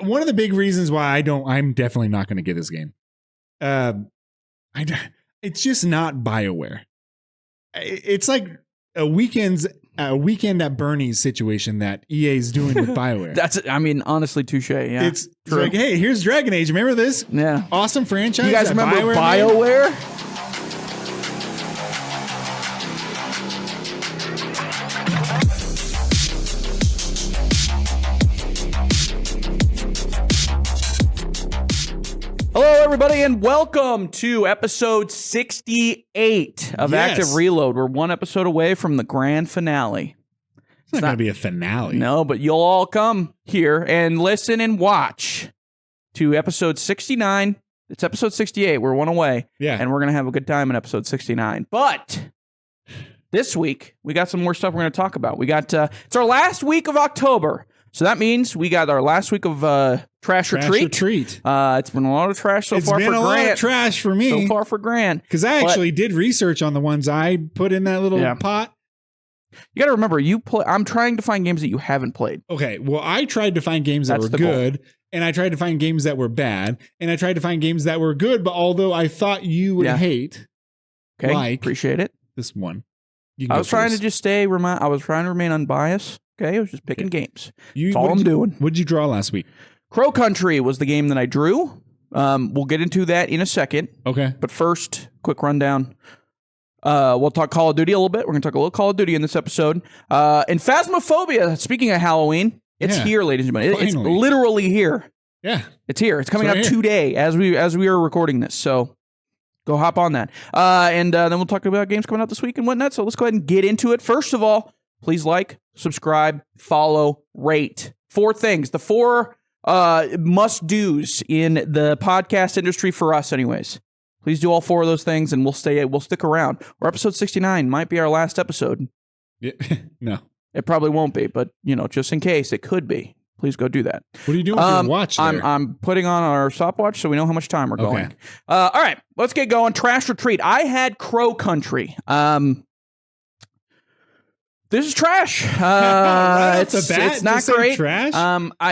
one of the big reasons why I'm definitely not going to get this game. It's just not BioWare. It's like a weekend at Bernie's situation that EA is doing with BioWare. Honestly, touche. Yeah, it's like, hey, here's Dragon Age. Remember this? Yeah, awesome franchise. You guys remember BioWare? Hello, everybody, and welcome to episode 68 of Active Reload. We're one episode away from the grand finale. It's not going to be a finale. No, but you'll all come here and listen and watch to episode 69. It's episode 68. We're one away. Yeah. And we're going to have a good time in episode 69. But this week, we got some more stuff we're going to talk about. We got, it's our last week of October. So that means we got our last week of Trash or Treat. It's been a lot of trash so far for Grant. It's been a lot of trash for me. So far for Grant. Because I actually did research on the ones I put in that little pot. You got to remember, I'm trying to find games that you haven't played. Okay, well, I tried to find games that were good, and I tried to find games that were bad, and I tried to find games that were good, but although I thought you would hate. Okay, appreciate it. This one. I was trying to just I was trying to remain unbiased. Okay, I was just picking games. That's all I'm doing. What did you draw last week? Crow Country was the game that I drew. We'll get into that in a second. Okay. But first, quick rundown. We'll talk Call of Duty a little bit. We're going to talk a little Call of Duty in this episode. And Phasmophobia, speaking of Halloween, it's here, ladies and gentlemen. It's literally here. Yeah. It's here. It's coming out today as we are recording this. So go hop on that. And then we'll talk about games coming out this week and whatnot. So let's go ahead and get into it. First of all, please like, subscribe, follow, rate. 4 things. The 4 must-dos in the podcast industry for us anyways. Please do all 4 of those things and we'll stick around. Or episode 69 might be our last episode. Yeah. No. It probably won't be, but just in case, it could be. Please go do that. What are you doing with your watch there? I'm putting on our stopwatch so we know how much time we're going. All right, let's get going. Trash or Treat. I had Crow Country. This is trash. It's not great. Trash?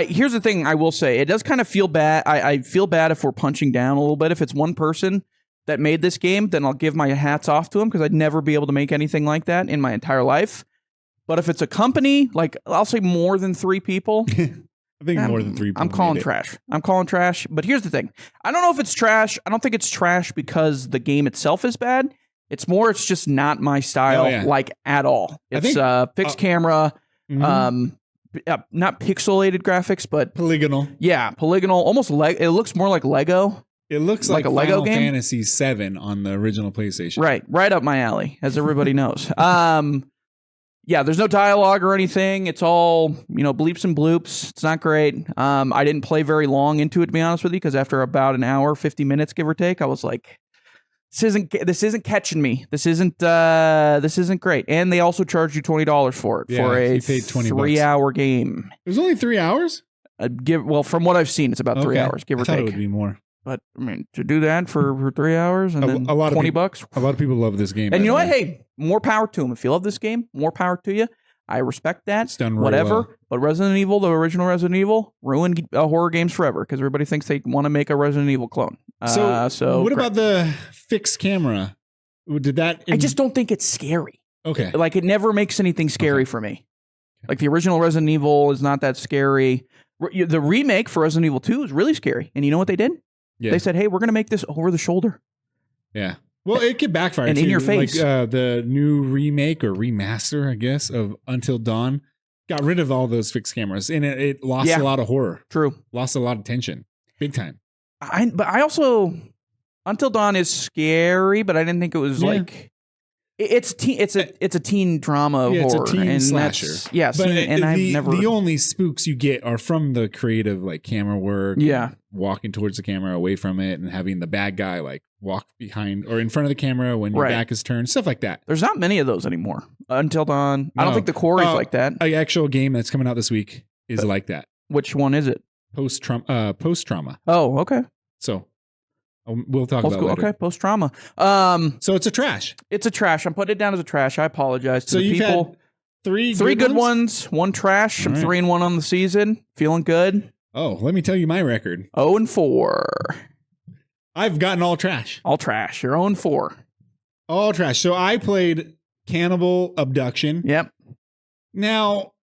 Here's the thing I will say. It does kind of feel bad. I feel bad if we're punching down a little bit. If it's one person that made this game, then I'll give my hats off to him because I'd never be able to make anything like that in my entire life. But if it's a company, like I'll say more than 3 people. I think more than 3 people. I'm calling trash. I'm calling trash. But here's the thing. I don't know if it's trash. I don't think it's trash because the game itself is bad. It's just not my style, like at all. It's fixed camera, not pixelated graphics, but polygonal. Yeah, polygonal. Almost it looks more like Lego. It looks like a Lego game. Fantasy VII on the original PlayStation. Right up my alley, as everybody knows. Yeah, there's no dialogue or anything. It's all bleeps and bloops. It's not great. I didn't play very long into it, to be honest with you, because after about an hour, 50 minutes, give or take, I was like, This isn't catching me. This isn't great. And they also charged you $20 for it for a 3-hour game. It was only 3 hours? From what I've seen, it's about 3 hours, give or take. I thought it would be more. But I mean, to do that for 3 hours and then $20. A lot of people love this game. And you know what? Hey, more power to them. If you love this game, more power to you. I respect that. It's done whatever. Well. But Resident Evil, the original Resident Evil, ruined horror games forever because everybody thinks they want to make a Resident Evil clone. So what about the fixed camera? Did that? I just don't think it's scary. Okay. Like it never makes anything scary for me. Like the original Resident Evil is not that scary. The remake for Resident Evil 2 is really scary. And you know what they did? Yeah. They said, hey, we're going to make this over the shoulder. Yeah. Well, it could backfire and too. In your face. Like the new remake or remaster, I guess, of Until Dawn got rid of all those fixed cameras, and it lost a lot of horror. True. Lost a lot of tension. Big time. But I also, Until Dawn is scary, but I didn't think it was like it's a teen drama horror. It's a teen slasher. Yes, but the only spooks you get are from the creative like camera work. Yeah. Walking towards the camera, away from it, and having the bad guy like walk behind or in front of the camera when your back is turned, stuff like that. There's not many of those anymore. Until Dawn, I don't think the core is like that. An actual game that's coming out this week is like that. Which one is it? Post trauma. Oh, okay. So we'll talk about it later. Okay, post trauma. So it's a trash. It's a trash. I'm putting it down as a trash. I apologize to so the you've people. Had three good ones, one trash. I'm 3-1 on the season. Feeling good. Oh, let me tell you my record. 0-4. I've gotten all trash. All trash. You're 0-4. All trash. So I played Cannibal Abduction. Yep. Now,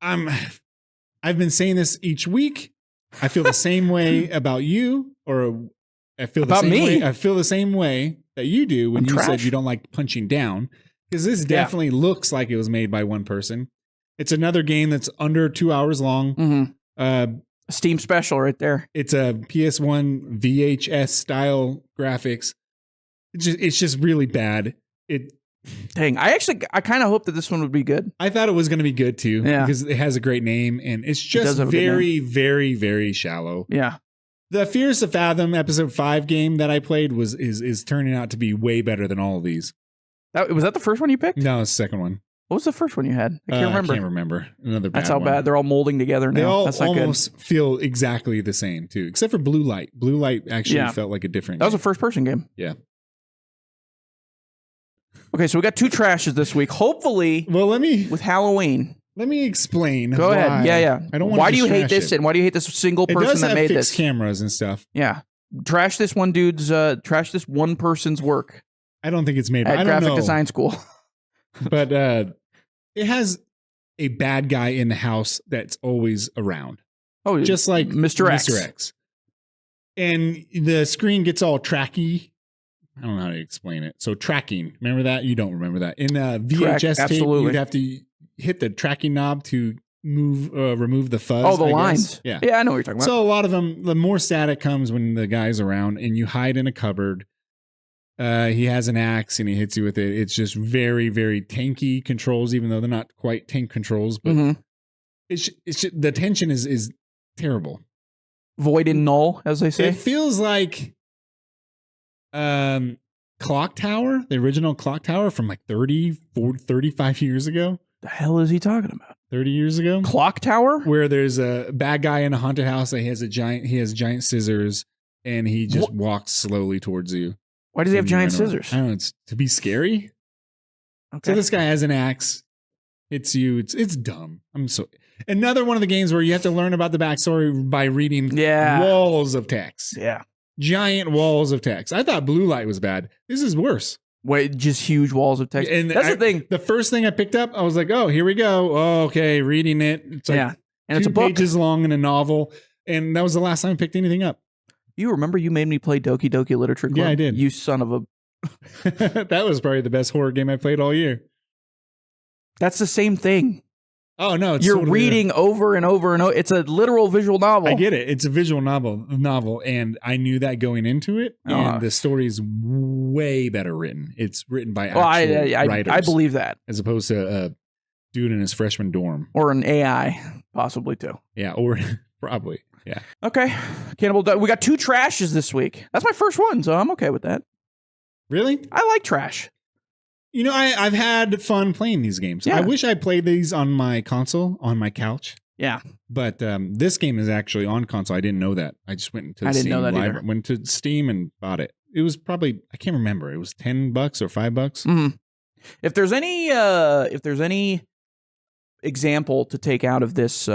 I've been saying this each week. I feel the same way about you, or I feel about the same me. way. I feel the same way that you do when I'm you trash. said you don't like punching down, because this definitely looks like it was made by one person. It's another game that's under 2 hours long. Mm-hmm. Steam special right there. It's a PS1 VHS style graphics. It's just really bad. Dang, I kind of hoped that this one would be good. I thought it was going to be good too, because it has a great name, and it's just very, very, very shallow. Yeah. The Fears to Fathom Episode 5 game that I played is turning out to be way better than all of these. Was that the first one you picked? No, it's the second one. What was the first one you had? I can't remember. Another bad That's how one. bad. They're all molding together now. They all That's not almost good. feel exactly the same too, except for Blue Light. Blue Light actually felt like a different That was game. a first-person game. Yeah. Okay, so we got 2 trashes this week. Hopefully, with Halloween. Let me explain. Go ahead. Yeah. I don't want. Why do you hate this? And why do you hate this single person that made this? Cameras and stuff. Yeah, trash this one person's work. I don't think it's made by at graphic design school. But it has a bad guy in the house that's always around. Oh, just like Mr. X. Mr. X. And the screen gets all tracky. I don't know how to explain it. So tracking, remember that? You don't remember that. In VHS tape, you'd have to hit the tracking knob to remove the fuzz. Oh, the lines. Yeah, I know what you're talking about. So a lot of them, the more static comes when the guy's around, and you hide in a cupboard. He has an axe and he hits you with it. It's just very, very tanky controls, even though they're not quite tank controls. But it's the tension is terrible. Void and null, as they say. It feels like Clock Tower, the original Clock Tower from like 35 years ago. The hell is he talking about? 30 years ago? Clock Tower? Where there's a bad guy in a haunted house that he has giant scissors, and he just walks slowly towards you. Why does he have giant scissors? I don't know. It's to be scary. Okay. So this guy has an axe. It's you. It's dumb. Another one of the games where you have to learn about the backstory by reading walls of text. Yeah. Giant walls of text. I thought Blue Light was bad. This is worse. Wait, just huge walls of text. And that's the thing. The first thing I picked up, I was like, oh, here we go. Oh, okay, reading it. It's like and it's a book. 2 pages long in a novel. And that was the last time I picked anything up. You remember you made me play Doki Doki Literature Club? Yeah, I did. You son of a... That was probably the best horror game I played all year. That's the same thing. Oh, no. You're totally reading over and over and over. It's a literal visual novel. I get it. It's a visual novel, and I knew that going into it, and the story is way better written. It's written by actual writers. I believe that. As opposed to a dude in his freshman dorm. Or an AI, possibly, too. Yeah, or probably. Yeah. Okay. Cannibal. We got 2 trashes this week. That's my first one, so I'm okay with that. Really? I like trash. You know, I've had fun playing these games. Yeah. I wish I played these on my console, on my couch. Yeah. But this game is actually on console. I didn't know that. I just went to went to Steam and bought it. It was probably, I can't remember. It was $10 or $5. Mm-hmm. If there's any example to take out of this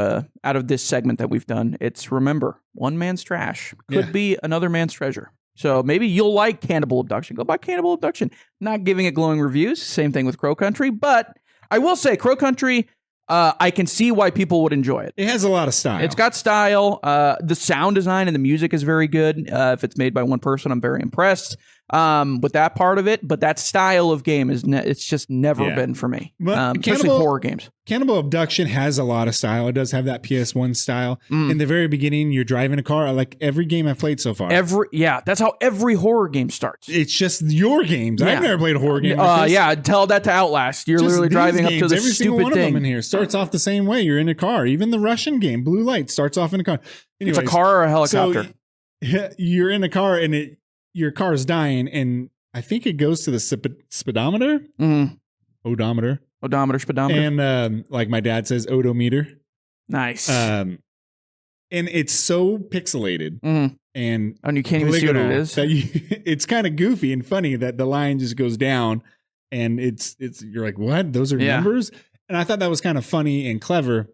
segment that we've done, it's remember, one man's trash could be another man's treasure. So maybe you'll like Cannibal Abduction. Go buy Cannibal Abduction. Not giving it glowing reviews. Same thing with Crow Country. But I will say Crow Country, I can see why people would enjoy it. It has a lot of style. It's got style. The sound design and the music is very good. If it's made by one person, I'm very impressed with that part of it. But that style of game it's just never been for me, especially horror games. Cannibal Abduction has a lot of style. It does have that PS1 style. In the very beginning, you're driving a car. I like every game I've played so far. That's how every horror game starts. It's just your games. I've never played a horror game like this. Yeah, tell that to Outlast. You're literally driving up to the every stupid single one thing. Of them in here starts off the same way. You're in a car. Even the Russian game, Blue Light, starts off in a car. Anyways, it's a car or a helicopter. So you're in a car and your car is dying, and I think it goes to the speedometer, odometer, speedometer, and like my dad says, odometer. Nice. And it's so pixelated, and you can't even see what it is. It's kind of goofy and funny that the line just goes down, and it's you're like, what? Those are numbers. And I thought that was kind of funny and clever,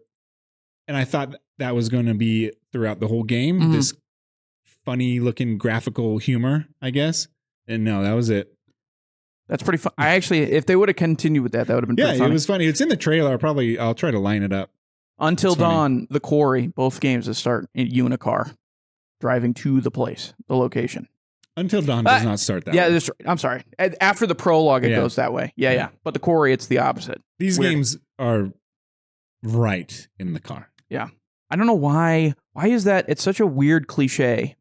and I thought that was going to be throughout the whole game. Mhm. This funny looking graphical humor, I guess. And no, that was it. That's pretty fun. I actually, if they would have continued with that would have been Yeah, pretty funny. it was funny. It's in the trailer. I'll try to line it up. Until It's funny. Dawn, The Quarry, both games that start you in a car driving to the place, the location. Until Dawn does not start that way. That's right. I'm sorry. After the prologue, it Yeah. goes that way. Yeah. But The Quarry, it's the opposite. These Weird. games are right in the car. I don't know why. Why is that? It's such a weird cliche.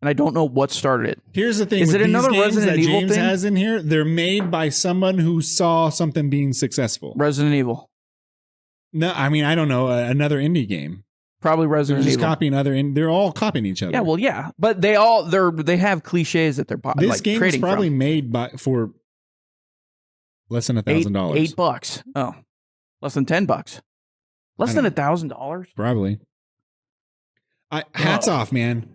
And I don't know what started it. Here's the thing. Is with it these another games Resident that Evil James thing? has in here? They're made by someone who saw something being successful. Resident Evil. No, I mean, I don't know. Another indie game. Probably They're Resident just Evil. copying they're all copying each other. Yeah, well, yeah. But they have cliches that they're this like game was trading probably from. made for less than $1,000. $8. Oh. Less than $10. Less than $1,000? Probably. Hats off, man.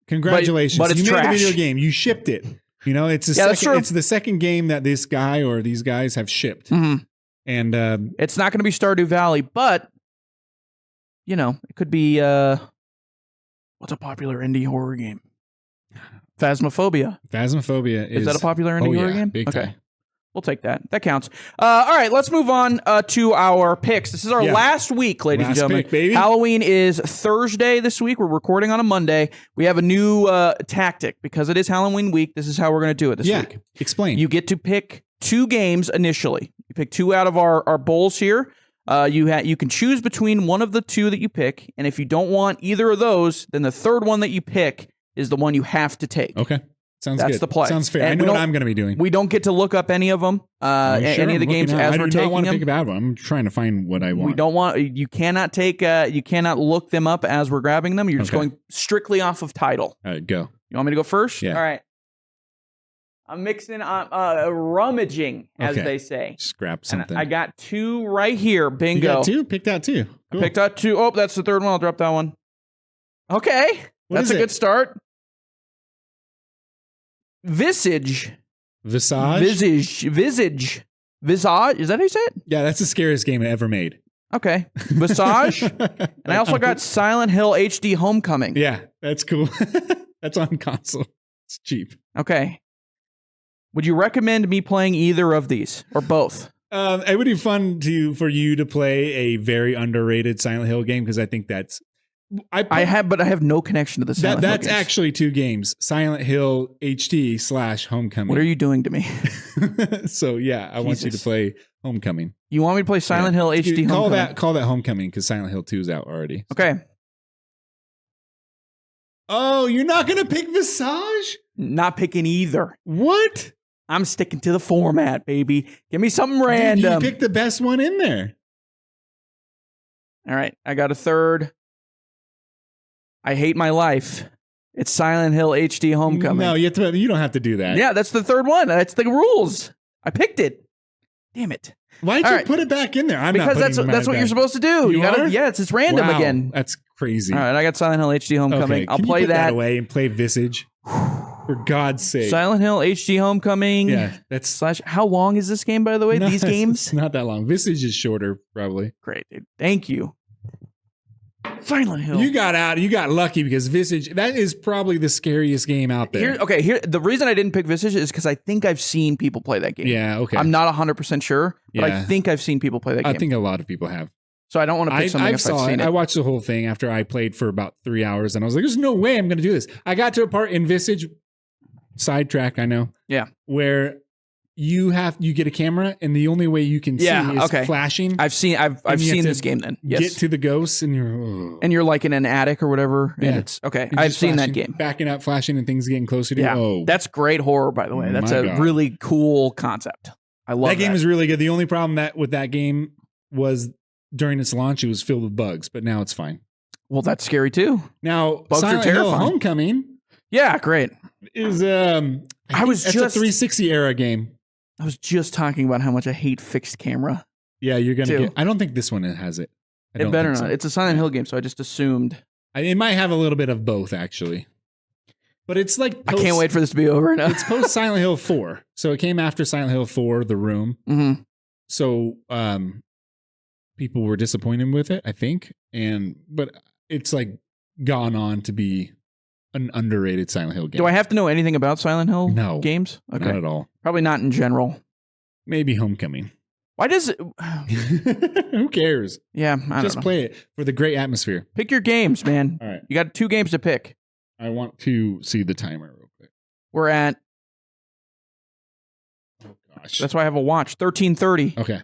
Congratulations. But it's you trash. made a video game. You shipped it. You know, it's Yeah, that's true. it's the second game that this guy or these guys have shipped. Mhm. And It's not going to be Stardew Valley, but you know, it could be what's a popular indie horror game? Phasmophobia. Phasmophobia Is that a popular indie horror game? Big time. We'll take that. That counts. All right, let's move on to our picks. This is our Yeah. last week, ladies and Last gentlemen. pick, baby. Halloween is Thursday this week. We're recording on a Monday. We have a new tactic because it is Halloween week. This is how we're going to do it this week. Explain. You get to pick 2 games initially. You pick 2 out of our bowls here. You can choose between one of the 2 that you pick, and if you don't want either of those, then the third one that you pick is the one you have to take. Okay. Sounds That's good. the play. Sounds fair. And I know we what don't- I'm going to be doing. We don't get to look up any of them, any of the games as we're I do taking not want to them. pick a bad one. I'm trying to find what I want. We don't want. You cannot take. You cannot look them up as we're grabbing them. You're just Okay. going strictly off of title. All right, go. You want me to go first? Yeah. All right. I'm mixing. Rummaging, as Okay. they say. Just grab And something. I got 2 right here. you Bingo. got 2? Picked out 2. Cool. Picked out 2. Oh, that's the third one. I'll drop that one. Okay. What That's is a it? good start. Visage. Visage? Visage. Is that how you say it? Yeah, that's the scariest game ever made. Okay. Visage. And I also got Silent Hill HD Homecoming. Yeah, that's cool. That's on console. It's cheap. Okay. Would you recommend me playing either of these or both? It would be fun for you to play a very underrated Silent Hill game because I think that's I have no connection to the Silent Hill that's games. actually 2 games: Silent Hill HD / Homecoming. What are you doing to me? So yeah, I want you to Jesus. play Homecoming. You want me to play Silent Hill HD Dude, Homecoming? call that Homecoming because Silent Hill 2 is out already. Okay. Oh, you're not gonna pick Visage? Not picking either. What? I'm sticking to the format, baby. Give me something Dude, random. you picked the best one in there. All right. I got a third. I hate my life. It's Silent Hill HD Homecoming. No, you don't have to do that. Yeah, that's the third one. That's the rules. I picked it. Damn it. Why'd All you right. put it back in there? I'm Because not putting that's what mine you're back. supposed to do. You gotta are? yeah, it's random Wow, again. That's crazy. All right, I got Silent Hill HD Homecoming. Okay, I'll can play you put that that. away and play Visage. For God's sake. Silent Hill HD Homecoming. Yeah, that's Slash. How long is this game, by the way? no, These it's games. not that long. Visage is shorter, probably. Great, dude. Thank you. Silent Hill. You got lucky because Visage, that is probably the scariest game out there. Here. The reason I didn't pick Visage is because I think I've seen people play that game. Yeah, okay. I'm not 100% sure, but I Yeah. think I've seen people play that game. I think a lot of people have. So I don't want to pick something I if I've saw seen it. it. I watched the whole thing after I played for about 3 hours, and I was like, "There's no way I'm going to do this." I got to a part in Visage, sidetrack, I know, Yeah. where you get a camera, and the only way you can see Yeah, is okay. flashing. I've seen you have seen to this game then. Yes. Get to the ghosts, and you're and you're like in an attic or whatever. And Yeah. it's okay. you're I've just seen that flashing, game. backing up, flashing, and things getting closer to Yeah. you. Oh, That's great horror, by the way. That's My a God. really cool concept. I love that game is really good. The only problem with that game was during its launch, it was filled with bugs, but now it's fine. Well, that's scary too. Now, Bugs are Silent Hill terrifying. Homecoming Yeah, great. is I was that's just- a 360 era game. I was just talking about how much I hate fixed camera. Yeah, you're gonna Too. get. I don't think this one has it. I It don't better think not. so. It's a Silent Hill game, so I just assumed. It might have a little bit of both, actually. But it's like I can't wait for this to be over now. It's post Silent Hill 4, so it came after Silent Hill 4, The Room. Mhm. So people were disappointed with it, I think, but it's like gone on to be an underrated Silent Hill game. Do I have to know anything about Silent Hill No. games? Okay. Not at all. Probably not in general. Maybe Homecoming. Why does it? Who cares? Yeah, I Just don't know. play it for the great atmosphere. Pick your games, man. All right. You got 2 games to pick. I want to see the timer real quick. We're at, Oh, gosh. that's why I have a watch, 13:30. Okay.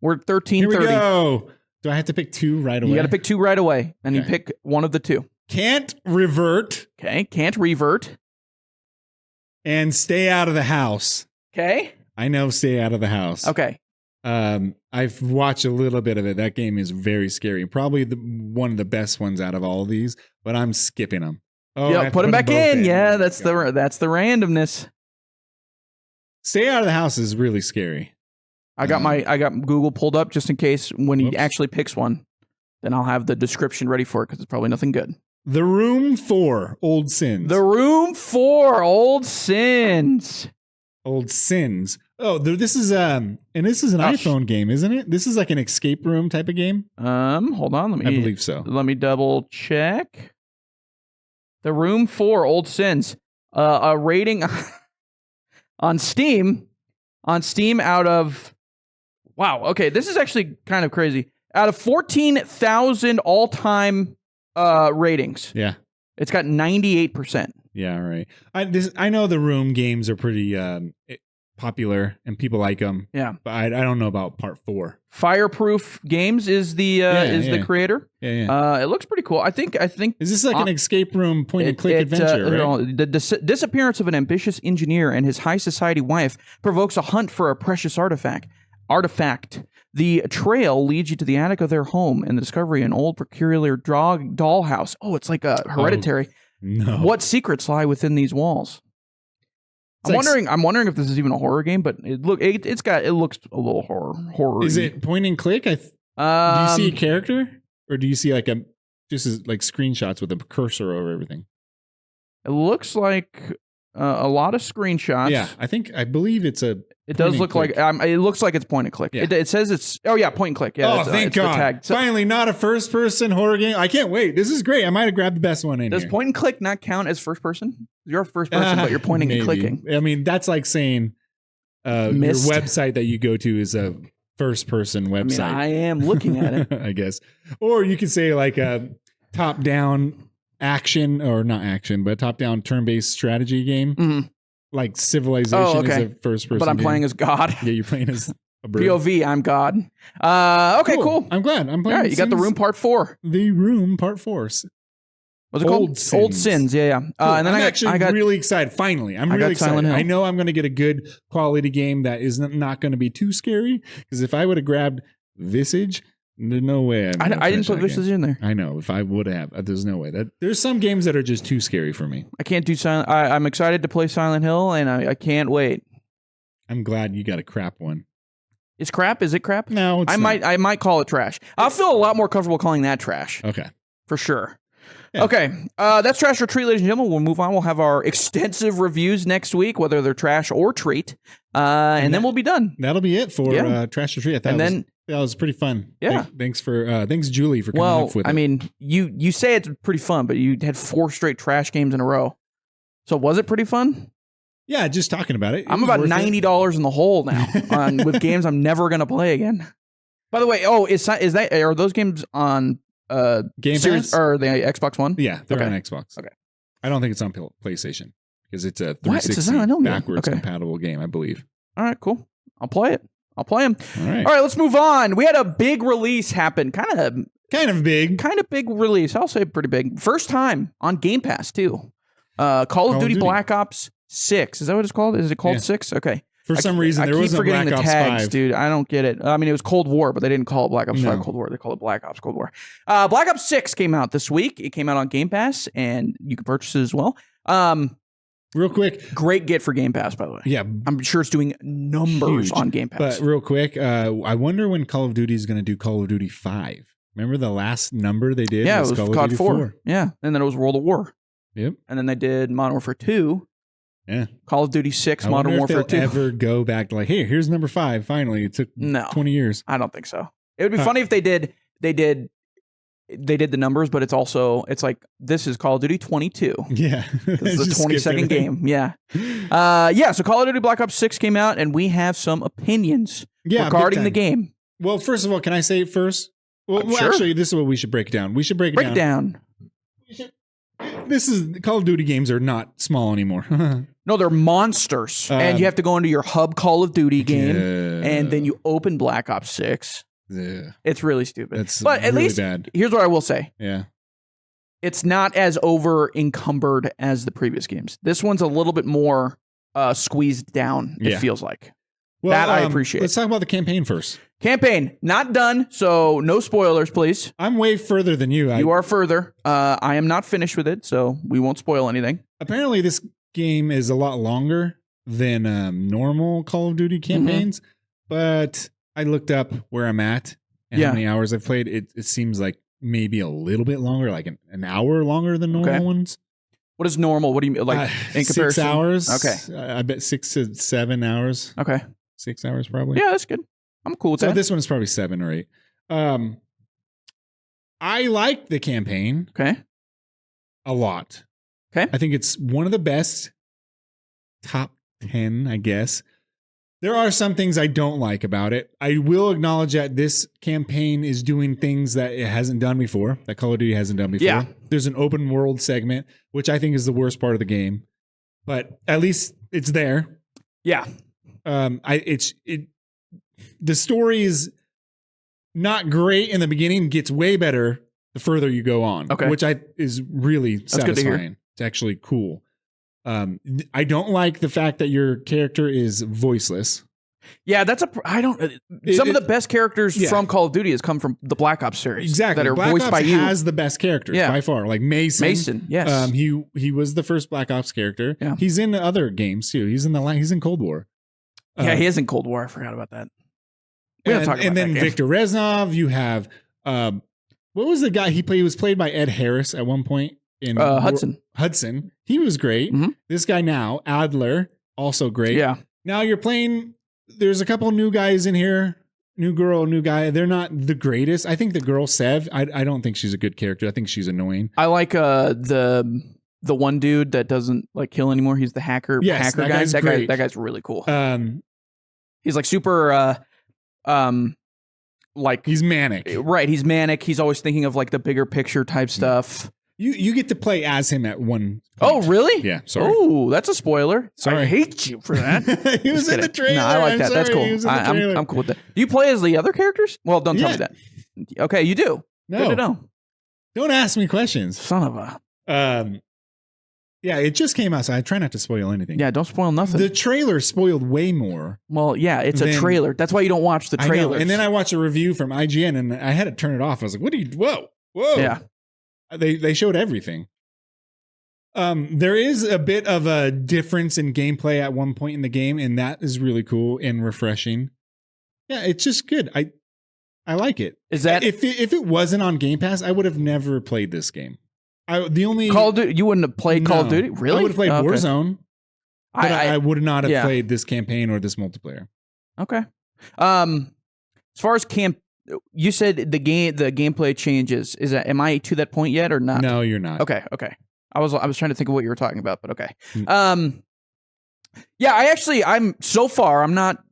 We're at Here we 13:30. go. Do I have to pick 2 right away? You got to pick 2 right away, and you Okay. pick one of the 2. Can't revert Okay, can't revert. and stay out of the house. Okay. I know stay out of the house. Okay. I've watched a little bit of it. That game is very scary. Probably one of the best ones out of all of these, but I'm skipping them. Oh, I Yeah, have to put them back both in. Yeah, Oh, that's God. the randomness. Stay out of the house is really scary. I got Google pulled up just in case when he Whoops. actually picks one. Then I'll have the description ready for it because it's probably nothing good. The Room 4, Old Sins. The Room 4, Old Sins. Old Sins. Oh, this is and this is an Oh, iPhone game, isn't it? This is like an escape room type of game. Hold on, I believe so. Let me double check. The Room 4, Old Sins. A rating on Steam. Out of, wow, okay, this is actually kind of crazy. Out of 14,000 all-time ratings, Yeah. it's got 98%. Yeah, right. I know the Room games are pretty popular and people like them. Yeah. But I don't know about part 4. Fireproof Games is the Yeah. creator. Yeah. It looks pretty cool. I think Is this like an escape room point and click adventure, right? The disappearance of an ambitious engineer and his high society wife provokes a hunt for a precious artifact. The trail leads you to the attic of their home and the discovery of an old peculiar dollhouse. Oh, it's like a Hereditary. No. What secrets lie within these walls? I'm wondering if this is even a horror game, but it looks a little horror. Is it point and click? Do you see a character, or do you see like like screenshots with a cursor over everything? It looks like a lot of screenshots. Yeah, I believe it's a. It does look like it looks like it's point and click. Yeah. It says it's point and click. Yeah. Oh, thank it's the God! tag. So, Finally, not a first-person horror game. I can't wait. This is great. I might have grabbed the best one in does here. point and click not count as first person? You're a first person, but you're pointing and Maybe. clicking. I mean, that's like saying your Missed. website that you go to is a first-person I mean, website. I am looking at it. I guess, or you could say like a top-down action, or not action, but top-down turn-based strategy game. Mhm. Like Civilization okay. is a first-person. But I'm game. playing as God. Yeah, you're playing as a bird. POV, I'm God. Okay, cool. I'm glad. I'm All playing. right, you got The Room Part 4. The Room Part 4. What's it called? Old Sins. Old Sins. Yeah. And then I'm I got really excited. Finally, I'm I really got Silent excited. Hill. I know I'm going to get a good quality game that is not going to be too scary. Because if I would have grabbed Visage, there's no way. I didn't put Visage Visage in there. I know. If I would have, there's no way. There's some games that are just too scary for me. I can't do Silent. I'm excited to play Silent Hill, and I can't wait. I'm glad you got a crap one. It's crap. Is it crap? No, it's I might call it trash. I'll feel a lot more comfortable calling that trash Okay. for sure. Yeah. Okay, that's trash or treat, ladies and gentlemen. We'll move on. We'll have our extensive reviews next week, whether they're trash or treat, and then we'll be done. That'll be it for Yeah. Trash or Treat. I thought And then that was pretty fun. Yeah. Thanks Julie for coming well, up with I it. mean, you say it's pretty fun, but you had 4 straight trash games in a row. So was it pretty fun? Yeah, just talking about it. I'm about $90 in the hole now with games I'm never gonna play again. By the way, are those games on Game Series Pass? or the Xbox One? Yeah, they're Okay. on Xbox. Okay. I don't think it's on PlayStation because it's a What? It's a 360 Silent Hill game. backwards Okay. compatible game, I believe. All right, cool. I'll play it. I'll play them. All right. All right, let's move on. We had a big release happen. Kind of big. big release. I'll say pretty big. First time on Game Pass too. Call of Duty Black Ops 6. Is that what it's called? Is it called Yeah. 6? Okay. For some reason, I there keep wasn't forgetting Black the Ops tags, 5. dude. I don't get it. I mean, it was Cold War, but they didn't call it Black Ops 5 No. Cold War. They called it Black Ops Cold War. Black Ops 6 came out this week. It came out on Game Pass, and you can purchase it as well. Real quick. Great get for Game Pass, by the way. Yeah. I'm sure it's doing numbers Huge. on Game Pass. But real quick, I wonder when Call of Duty is going to do Call of Duty 5. Remember the last number they did? yeah, it was Call of COD Duty 4. Yeah, and then it was World of War. Yep. And then they did Modern Warfare 2. Yeah. Call of Duty 6, I Modern wonder Warfare if 2. they'll ever go back to like, hey, here's number 5. Finally, it took No. 20 years. I don't think so. It would be Huh. funny if they did they did the numbers, but it's like this is Call of Duty 22. Yeah. It's the Just 22nd skipped everything. game. Yeah. So Call of Duty Black Ops 6 came out, and we have some opinions Yeah, regarding big the time. game. Well, first of all, can I say it first? Well, Sure. actually, this is what we should break down. We should break Break it down. This is Call of Duty games are not small anymore. No, they're monsters. And you have to go into your hub Call of Duty game, and then you open Black Ops 6. Yeah. It's really stupid. That's but at really least, bad. here's what I will say. Yeah. It's not as over encumbered as the previous games. This one's a little bit more squeezed down, it Yeah. feels like. Well, That I appreciate. Let's talk about the campaign first. Campaign, not done, so no spoilers, please. I'm way further than you. You are further. I am not finished with it, so we won't spoil anything. Apparently, this game is a lot longer than normal Call of Duty campaigns, but I looked up where I'm at and Yeah. how many hours I've played. It seems like maybe a little bit longer, like an hour longer than normal Okay. ones. What is normal? What do you mean? Like, in 6 comparison? hours. Okay. I bet 6 to 7 hours. Okay. 6 hours probably. Yeah, that's good. I'm cool with So that. this one is probably 7 or 8. I like the campaign Okay. a lot. Okay. I think it's one of the best. Top 10, I guess. There are some things I don't like about it. I will acknowledge that this campaign is doing things that it hasn't done before, that Call of Duty hasn't done before. Yeah. There's an open world segment, which I think is the worst part of the game, but at least it's there. Yeah. The story is not great in the beginning, gets way better the further you go on, Okay. which is really good to hear. satisfying. It's actually cool. I don't like the fact that your character is voiceless. Yeah, that's I don't. Some of the best characters yeah. from Call of Duty has come from the Black Ops series. Exactly. That are Black voiced Ops by you. has the best characters by far. Like Mason. Mason, yes. He was the first Black Ops character. Yeah. He's in other games too. He's in Cold War. Yeah, he is in Cold War. I forgot about that. We don't talk about and then that game. Victor Reznov. You have what was the guy he played? He was played by Ed Harris at one point in Hudson. Hudson. He was great. Mhm. This guy now, Adler, also great. Yeah. Now you're playing. There's a couple new guys in here. New girl, new guy. They're not the greatest. I think the girl Sev. I don't think she's a good character. I think she's annoying. I like the one dude that doesn't like kill anymore. He's the hacker Yes, hacker that guy. guy's great. That guy's really cool. Um, He's like super like he's manic. right. He's manic. He's always thinking of like the bigger picture type stuff. You get to play as him at one. Oh, point. really? Yeah. Sorry. Oh, that's a spoiler. Sorry. I hate you for that. he was Just in the kidding. trailer. No, I like I'm that. That's sorry, cool. he was in the trailer. I'm cool with that. Do you play as the other characters? Well, don't tell me Yeah. that. Okay, you do. Good to No, know. don't ask me questions. Son of a. Yeah, it just came out, so I try not to spoil anything. Yeah, don't spoil nothing. The trailer spoiled way more. Well, yeah, it's a Then- trailer. That's why you don't watch the I know. trailers. And then I watched a review from IGN, and I had to turn it off. I was like, "What are you? Whoa. Yeah. They showed everything. There is a bit of a difference in gameplay at one point in the game, and that is really cool and refreshing. Yeah, it's just good. I like it. Is that If it wasn't on Game Pass, I would have never played this game. The only Call of Duty? You wouldn't have played Call of No. Duty? Really? I would have played Okay. Warzone, but I would not have yeah. played this campaign or this multiplayer. Okay. As far as you said the gameplay changes. Am I to that point yet or not? No, you're not. Okay. I was trying to think of what you were talking about, but okay. Mm. Yeah, I'm so far. I'm not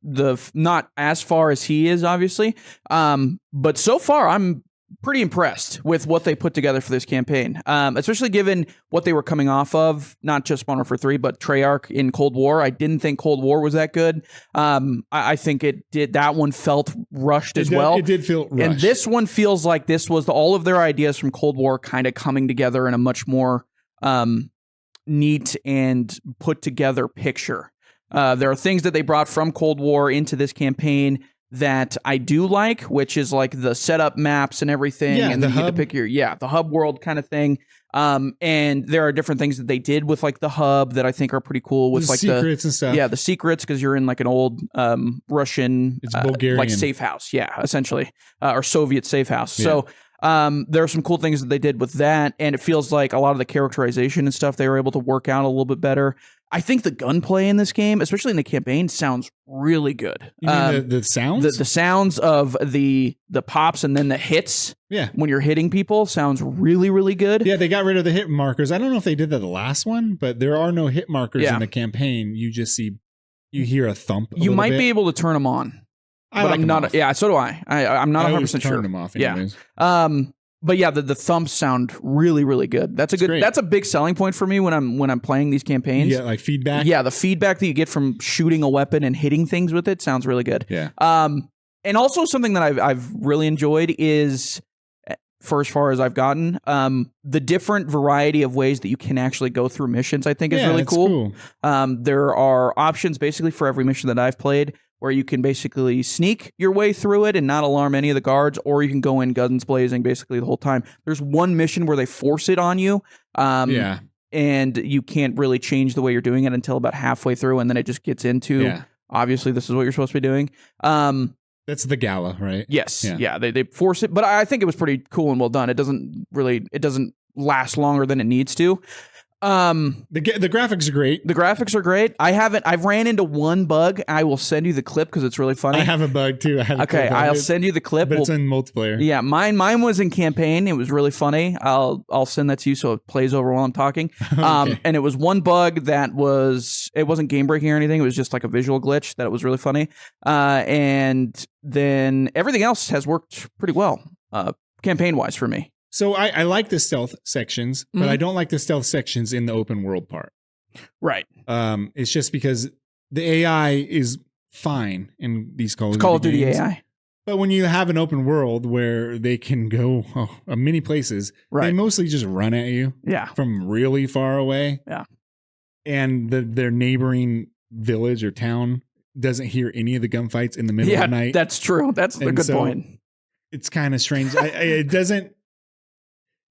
as far as he is, obviously. But so far, I'm pretty impressed with what they put together for this campaign. Especially given what they were coming off of, not just Modern Warfare 3, but Treyarch in Cold War. I didn't think Cold War was that good. I think it did. That one felt rushed as well. It did feel rushed. And this one feels like this was all of their ideas from Cold War kind of coming together in a much more neat and put together picture. There are things that they brought from Cold War into this campaign that I do like, which is like the setup maps and everything. Yeah, and the then you get to hub. pick the hub world kind of thing. And there are different things that they did with like the hub that I think are pretty cool with the like secrets and stuff. the secrets, because you're in like an old Russian It's Bulgarian. like safe house, essentially, or Soviet safe house. Yeah. So there are some cool things that they did with that, and it feels like a lot of the characterization and stuff they were able to work out a little bit better. I think the gunplay in this game, especially in the campaign, sounds really good. You mean the sounds? The sounds of the pops and then the hits Yeah. when you're hitting people sounds really, really good. Yeah, they got rid of the hit markers. I don't know if they did that the last one, but there are no hit markers Yeah. in the campaign. You just you hear a thump. You might be able to turn them on. I but like I'm them not. off. Yeah, so do I. I'm not I 100% always sure. turn them off. Yeah. Anyways. But yeah, the thumps sound really, really good. That's a good. great. That's a big selling point for me when I'm playing these campaigns. You get like feedback. Yeah, the feedback that you get from shooting a weapon and hitting things with it sounds really good. Yeah. And also something that I've really enjoyed is, for as far as I've gotten, the different variety of ways that you can actually go through missions. I think is really it's cool. There are options basically for every mission that I've played where you can basically sneak your way through it and not alarm any of the guards, or you can go in guns blazing basically the whole time. There's one mission where they force it on you. Yeah. And you can't really change the way you're doing it until about halfway through, and then it just gets into, Yeah. obviously, this is what you're supposed to be doing. That's the gala, right? Yes. Yeah. Yeah. They force it, but I think it was pretty cool and well done. It doesn't last longer than it needs to. The graphics are great. The graphics are great. I've ran into one bug. I will send you the clip because it's really funny. I have a bug too. Okay, I'll send you the clip. But it's in multiplayer. Yeah, mine was in campaign. It was really funny. I'll send that to you so it plays over while I'm talking. Okay. And it was one bug that it wasn't game breaking or anything. It was just like a visual glitch that it was really funny. And then everything else has worked pretty well, campaign wise for me. So I like the stealth sections, but I don't like the stealth sections in the open world part. Right. It's just because the AI is fine in these Call of Duty games. AI. But when you have an open world where they can go many places, they Right. mostly just run at you Yeah. from really far away. Yeah. And their neighboring village or town doesn't hear any of the gunfights in the middle Yeah, of the night. that's true. That's a And good so point. It's kind of strange. It doesn't.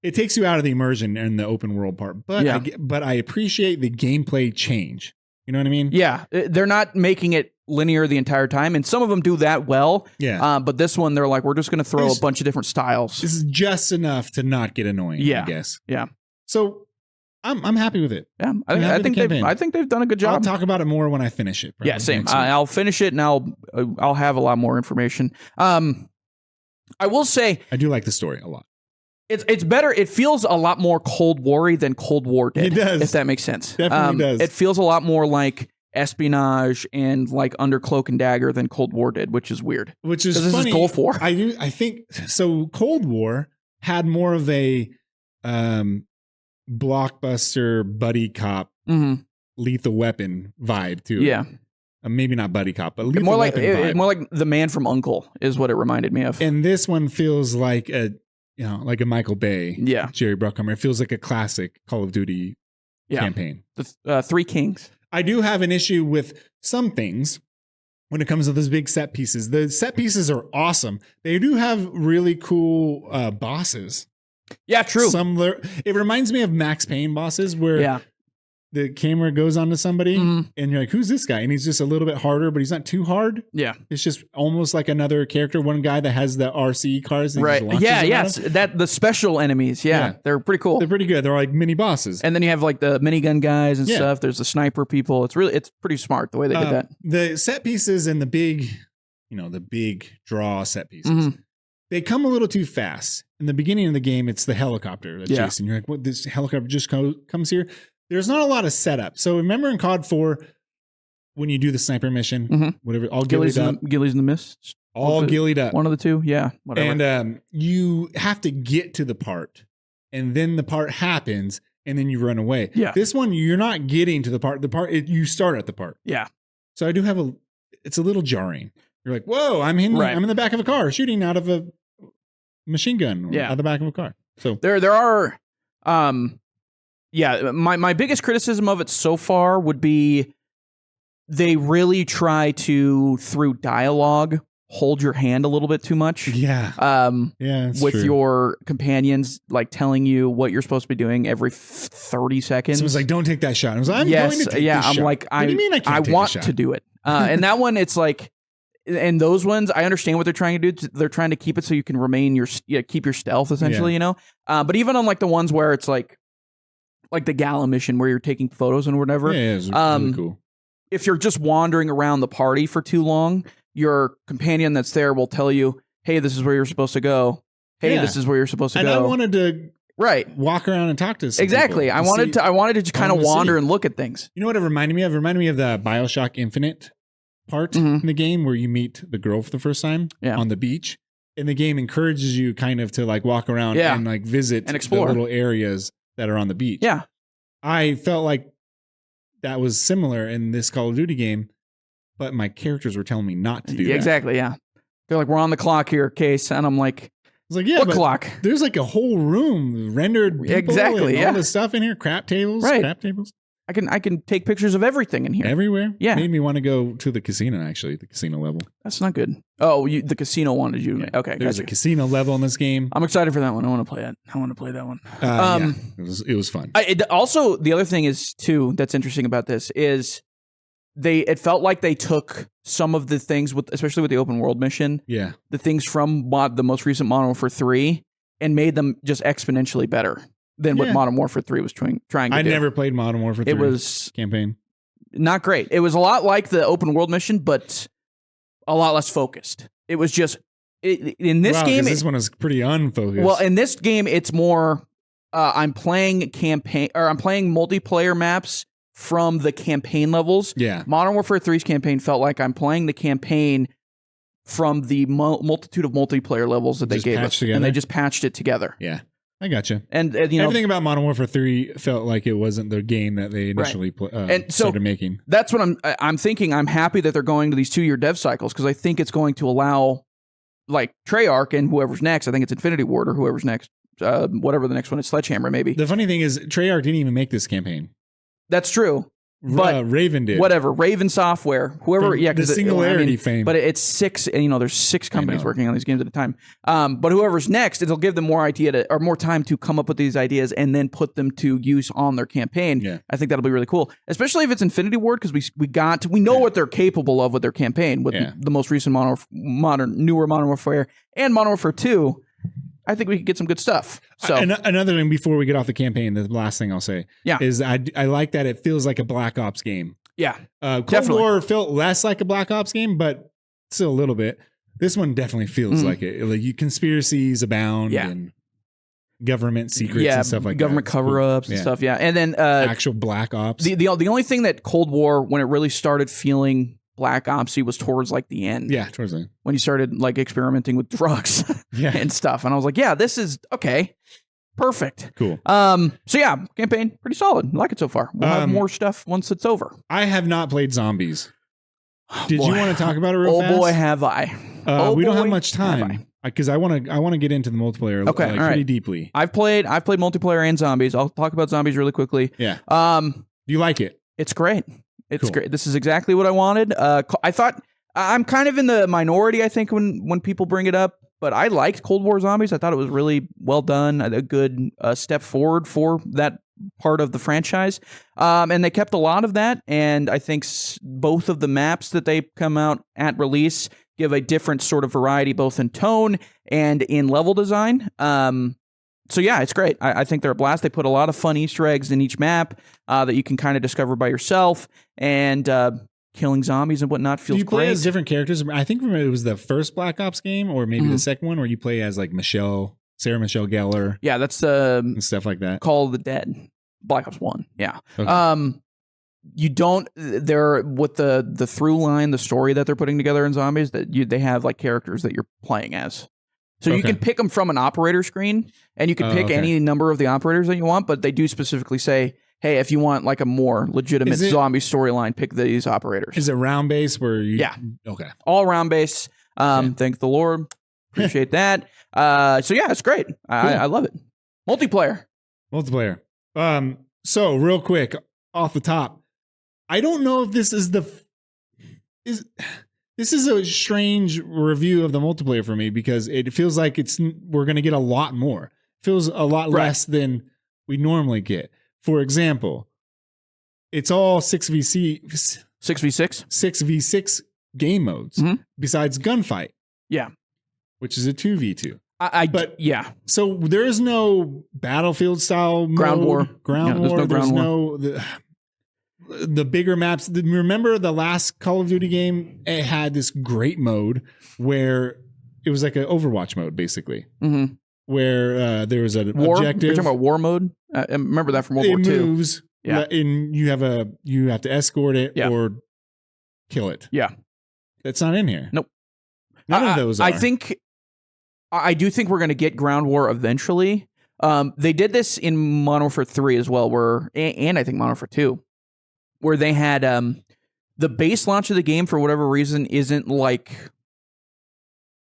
It takes you out of the immersion in the open world part, but Yeah. but I appreciate the gameplay change. You know what I mean? Yeah, they're not making it linear the entire time, and some of them do that well. Yeah. But this one, they're like, we're just going to throw a bunch of different styles. This is just enough to not get annoying. Yeah. I guess. Yeah. So I'm happy with it. Yeah, I'm happy with the campaign. I think they've done a good I'll job. talk about it more when I finish it. Yeah, same. next week. I'll finish it and I'll have a lot more information. I will say I do like the story a lot. it's better. It feels a lot more Cold War-y than Cold War did. It does. if that makes sense. Definitely does. It feels a lot more like espionage and like Under Cloak and Dagger than Cold War did, which is weird. Which is 'Cause this is funny. Gulf War. I think so. Cold War had more of a blockbuster buddy cop, Mm-hmm. Lethal Weapon vibe to it. Yeah, Maybe not buddy cop, but Lethal more like Weapon vibe. more like The Man from U.N.C.L.E. is what it reminded me of. And this one feels like a Michael Bay, Yeah, Jerry Bruckheimer. It feels like a classic Call of Duty yeah. campaign. The Three Kings. I do have an issue with some things when it comes to those big set pieces. The set pieces are awesome. They do have really cool bosses. Yeah, true. It reminds me of Max Payne bosses where Yeah. the camera goes onto somebody Mhm. and you're like, who's this guy? And he's just a little bit harder, but he's not too hard. Yeah. It's just almost like another character. One guy that has the RC cars. That he Right. just launches Yeah. them Yes. out of. That the special enemies. Yeah, Yeah. they're pretty cool. They're pretty good. They're like mini bosses. And then you have like the minigun guys and Yeah. stuff. There's the sniper people. It's pretty smart the way they did that. The set pieces and the big draw set pieces. Mhm. They come a little too fast. In the beginning of the game, it's the helicopter that's Yeah. chasing. You're like, what? This helicopter just comes here. There's not a lot of setup. So remember in COD 4, when you do the sniper mission, Mhm. whatever, all Gillies gillied up, in the Mist. all gillied up. One of the two. Yeah. Whatever. And you have to get to the part, and then the part happens, and then you run away. Yeah. This one, you're not getting to the part. You start at the part. Yeah. So I do have it's a little jarring. You're like, whoa, I'm in the back of a car shooting out of a machine gun or out of the back of a car. So There are my biggest criticism of it so far would be they really try to, through dialogue, hold your hand a little bit too much. yeah. It's With true. your companions like telling you what you're supposed to be doing every 30 seconds. So it was like, don't take that shot. I was like, I'm going to take this I'm shot. like, What do you mean I can't take want a shot? to do it. And that one, it's like, and those ones, I understand what they're trying to do. They're trying to keep it so you can keep your stealth, essentially, you know? But even on like the ones where it's like, like the gala mission where you're taking photos and whatever. Yeah, it was Um, really cool. If you're just wandering around the party for too long, your companion that's there will tell you, "Hey, this is where you're supposed to go. Hey, Yeah. this is where you're supposed to And go." I wanted to right. walk around and talk to some Exactly. people I and wanted see- to just kind of wanted to wander see. and look at things. You know what it reminded me of? It reminded me of the BioShock Infinite part Mhm. in the game where you meet the girl for the first time Yeah. on the beach. And the game encourages you kind of to like walk around Yeah. and like visit And explore. the little areas that are on the beach. Yeah. I felt like that was similar in this Call of Duty game, but my characters were telling me not to do that. Exactly. Yeah. They're like, "We're on the clock here, Case," and I'm like, It's like, yeah, "What but clock?" there's like a whole room rendered people Exactly, and yeah. all this stuff in here, crap tables, Right. crap tables I can take pictures of everything in here. everywhere. Yeah. Made me want to go to the casino, actually, the casino level. That's not good. Oh, the casino wanted you. Yeah. Okay, There's a gotcha. casino level in this game. I'm excited for that one. I want to play it. I want to play that one. Yeah, it was fun. Also, the other thing is too that's interesting about this is it felt like they took some of the things with, especially with the open world mission, Yeah. the things from the most recent Modern Warfare 3 and made them just exponentially better than what Yeah. Modern Warfare 3 was trying to I do. never played Modern Warfare 3 It was campaign. not great. It was a lot like the open world mission, but a lot less focused. It was just in this Wow, 'cause game. this one is pretty unfocused. Well, in this game, it's more I'm playing campaign or I'm playing multiplayer maps from the campaign levels. yeah. Modern Warfare 3's campaign felt like I'm playing the campaign from the multitude of multiplayer levels that they Just gave patched us, together? and they just patched it together. Yeah. I gotcha. And you know, Everything about Modern Warfare 3 felt like it wasn't the game that they initially And so- started making. that's what I'm thinking. I'm happy that they're going to these 2-year dev cycles because I think it's going to allow like Treyarch and whoever's next. I think it's Infinity Ward or whoever's next. Whatever the next one is, Sledgehammer maybe. The funny thing is, Treyarch didn't even make this campaign. That's true. But Raven did. Whatever, Raven Software, whoever, The- yeah, the 'cause it- Singularity fame. But it's 6, and you know, there's 6 companies know. working on these games at a time. But whoever's next, it'll give them more more time to come up with these ideas and then put them to use on their campaign. Yeah. I think that'll be really cool, especially if it's Infinity Ward because we know what they're capable of with their campaign with Yeah. the most recent newer Modern Warfare and Modern Warfare 2. I think we could get some good stuff. So Another thing before we get off the campaign, the last thing I'll say Yeah. is I like that it feels like a Black Ops game. yeah, Cold Definitely. War felt less like a Black Ops game, but still a little bit. This one definitely feels Mhm. like it. Like conspiracies abound Yeah. and government secrets yeah, and stuff like government that. It's cool. cover-ups and Yeah. stuff. Yeah, and then Actual Black Ops. The only thing that Cold War, when it really started feeling Black Opsy, was towards like the end. yeah, towards the When you started like experimenting with drugs yeah, and stuff, and I was like, yeah, this is okay, perfect. cool. So yeah, campaign pretty solid. I like it so far. We'll have more stuff once it's over. I have not played Zombies. Did Boy. you want to talk about it real Oh fast? boy, have I! Oh we don't have boy, much have time because I want to get into the multiplayer Okay, all right. pretty deeply. I've played multiplayer and zombies. I'll talk about zombies really quickly. Yeah. Do you like it? It's great. It's Cool. great. This is exactly what I wanted. I thought I'm kind of in the minority, I think, when people bring it up, but I liked Cold War Zombies. I thought it was really well done, a good step forward for that part of the franchise. And they kept a lot of that, and I think both of the maps that they come out at release give a different sort of variety, both in tone and in level design. So yeah, it's great. I think they're a blast. They put a lot of fun Easter eggs in each map that you can kind of discover by yourself, and killing zombies and whatnot feels Do you play great. as different characters? I think it was the first Black Ops game, or maybe the second one, where you play as like Sarah Michelle Gellar, Yeah, that's and stuff like that. Call of the Dead, Black Ops 1. Yeah. Okay. You don't. They're with the through line, the story that they're putting together in zombies. They have like characters that you're playing as. So you Okay. can pick them from an operator screen, and you can Oh, pick okay. any number of the operators that you want. But they do specifically say, "Hey, if you want like a more legitimate Is it- zombie storyline, pick these operators." Is it round base where you? Yeah. Okay. All around base. Thank the Lord. Appreciate that. So yeah, it's great. I love it. Multiplayer. Multiplayer. So real quick off the top, I don't know if this is this is a strange review of the multiplayer for me because it feels like we're going to get a lot more. It feels a lot Right. less than we normally get. For example, it's all 6v6 6v6. game modes Mhm. besides gunfight. Yeah. Which is a 2v2. Yeah. So there is no Battlefield style Ground mode, war. ground Yeah, war. there's no There's the bigger maps. Remember the last Call of Duty game? It had this great mode where it was like an Overwatch mode, basically, Mm-hmm. where there was an War? objective. You're talking about war mode? I remember that from World War It II. moves. Yeah. And you have to escort it Yeah. or kill it. Yeah. That's not in here. Nope. None of those are. I do think we're going to get ground war eventually. They did this in Modern Warfare 3 as well, and I think Modern Warfare 2, where they had the base launch of the game for whatever reason isn't like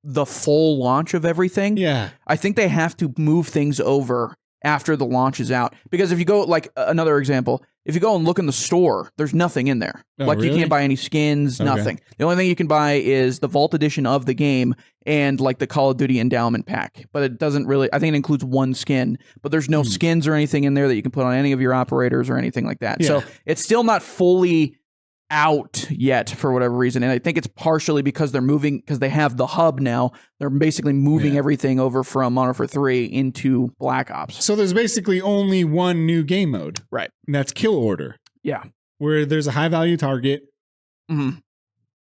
the full launch of everything. Yeah. I think they have to move things over after the launch is out. Because if you go, like another example, if you go and look in the store, there's nothing in there. Oh, like you really? can't buy any skins, Okay. nothing. The only thing you can buy is the Vault Edition of the game and like the Call of Duty Endowment Pack. But it doesn't really, I think it includes one skin, but there's no skins or anything in there that you can put on any of your operators or anything like that. So Yeah. it's still not fully out yet for whatever reason. And I think it's partially because they're moving, because they have the hub now. They're basically moving Yeah. everything over from Modern Warfare 3 into Black Ops. So there's basically only one new game mode. Right. And that's kill order. Yeah. Where there's a high value target. Mm-hmm.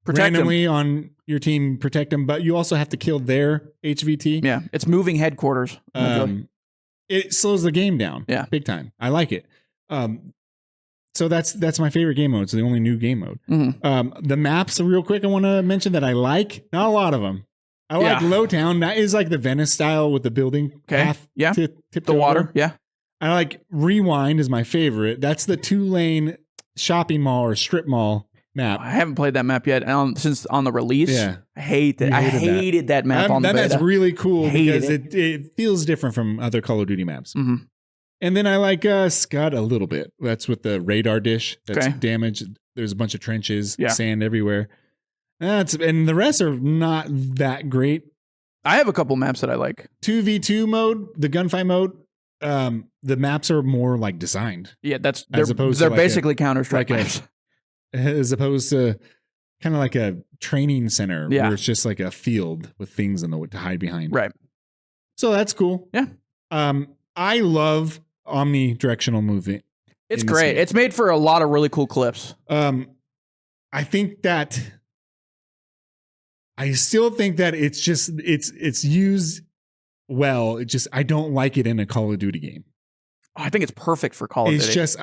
Protect them. Randomly on your team, protect them, but you also have to kill their HVT. Yeah. It's moving headquarters. It slows the game down. Yeah. Big time. I like it. So that's my favorite game mode. It's the only new game mode. Mhm. The maps, real quick, I want to mention that I like. Not a lot of them. I like Yeah. Lowtown. That is like the Venice style with the building Okay. path. Yeah. Tip The water. over. Yeah. I like Rewind is my favorite. That's the 2-lane shopping mall or strip mall map. I haven't played that map yet since on the release. Yeah. I hate that. You I hated that. hated that map on the That's beta. really cool Hated because it feels different from other Call of Duty maps. Mhm. And then I like Scud a little bit. That's with the radar dish that's Okay. damaged. There's a bunch of trenches, Yeah. sand everywhere. And the rest are not that great. I have a couple maps that I like. 2v2 mode, the gunfight mode, the maps are more like designed Yeah, As opposed to they're like basically Counter-Strike like a- maps. as opposed to kind of like a training center Yeah. where it's just like a field with things in the to hide behind. Right. So that's cool. Yeah. I love omnidirectional movement. It's in this great. game. It's made for a lot of really cool clips. I think that I still think that it's just it's used well. It just I don't like it in a Call of Duty game. I think it's perfect for Call of It's Duty. just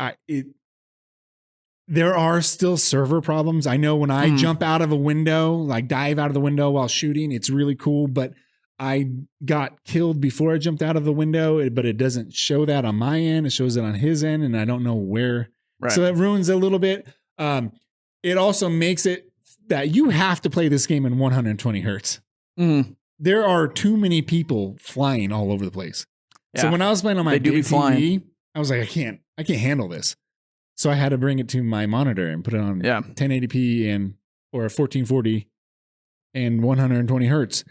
there are still server problems. I know when I jump out of a window, like dive out of the window while shooting, it's really cool, but I got killed before I jumped out of the window, but it doesn't show that on my end. It shows it on his end, and I don't know where. Right. So that ruins it a little bit. It also makes it that you have to play this game in 120 hertz. Mhm. There are too many people flying all over the place. So Yeah. when I was playing on my They do be big flying. TV, I was like, I can't handle this. So I had to bring it to my monitor and put it on Yeah. 1080p or a 1440 and 120 hertz.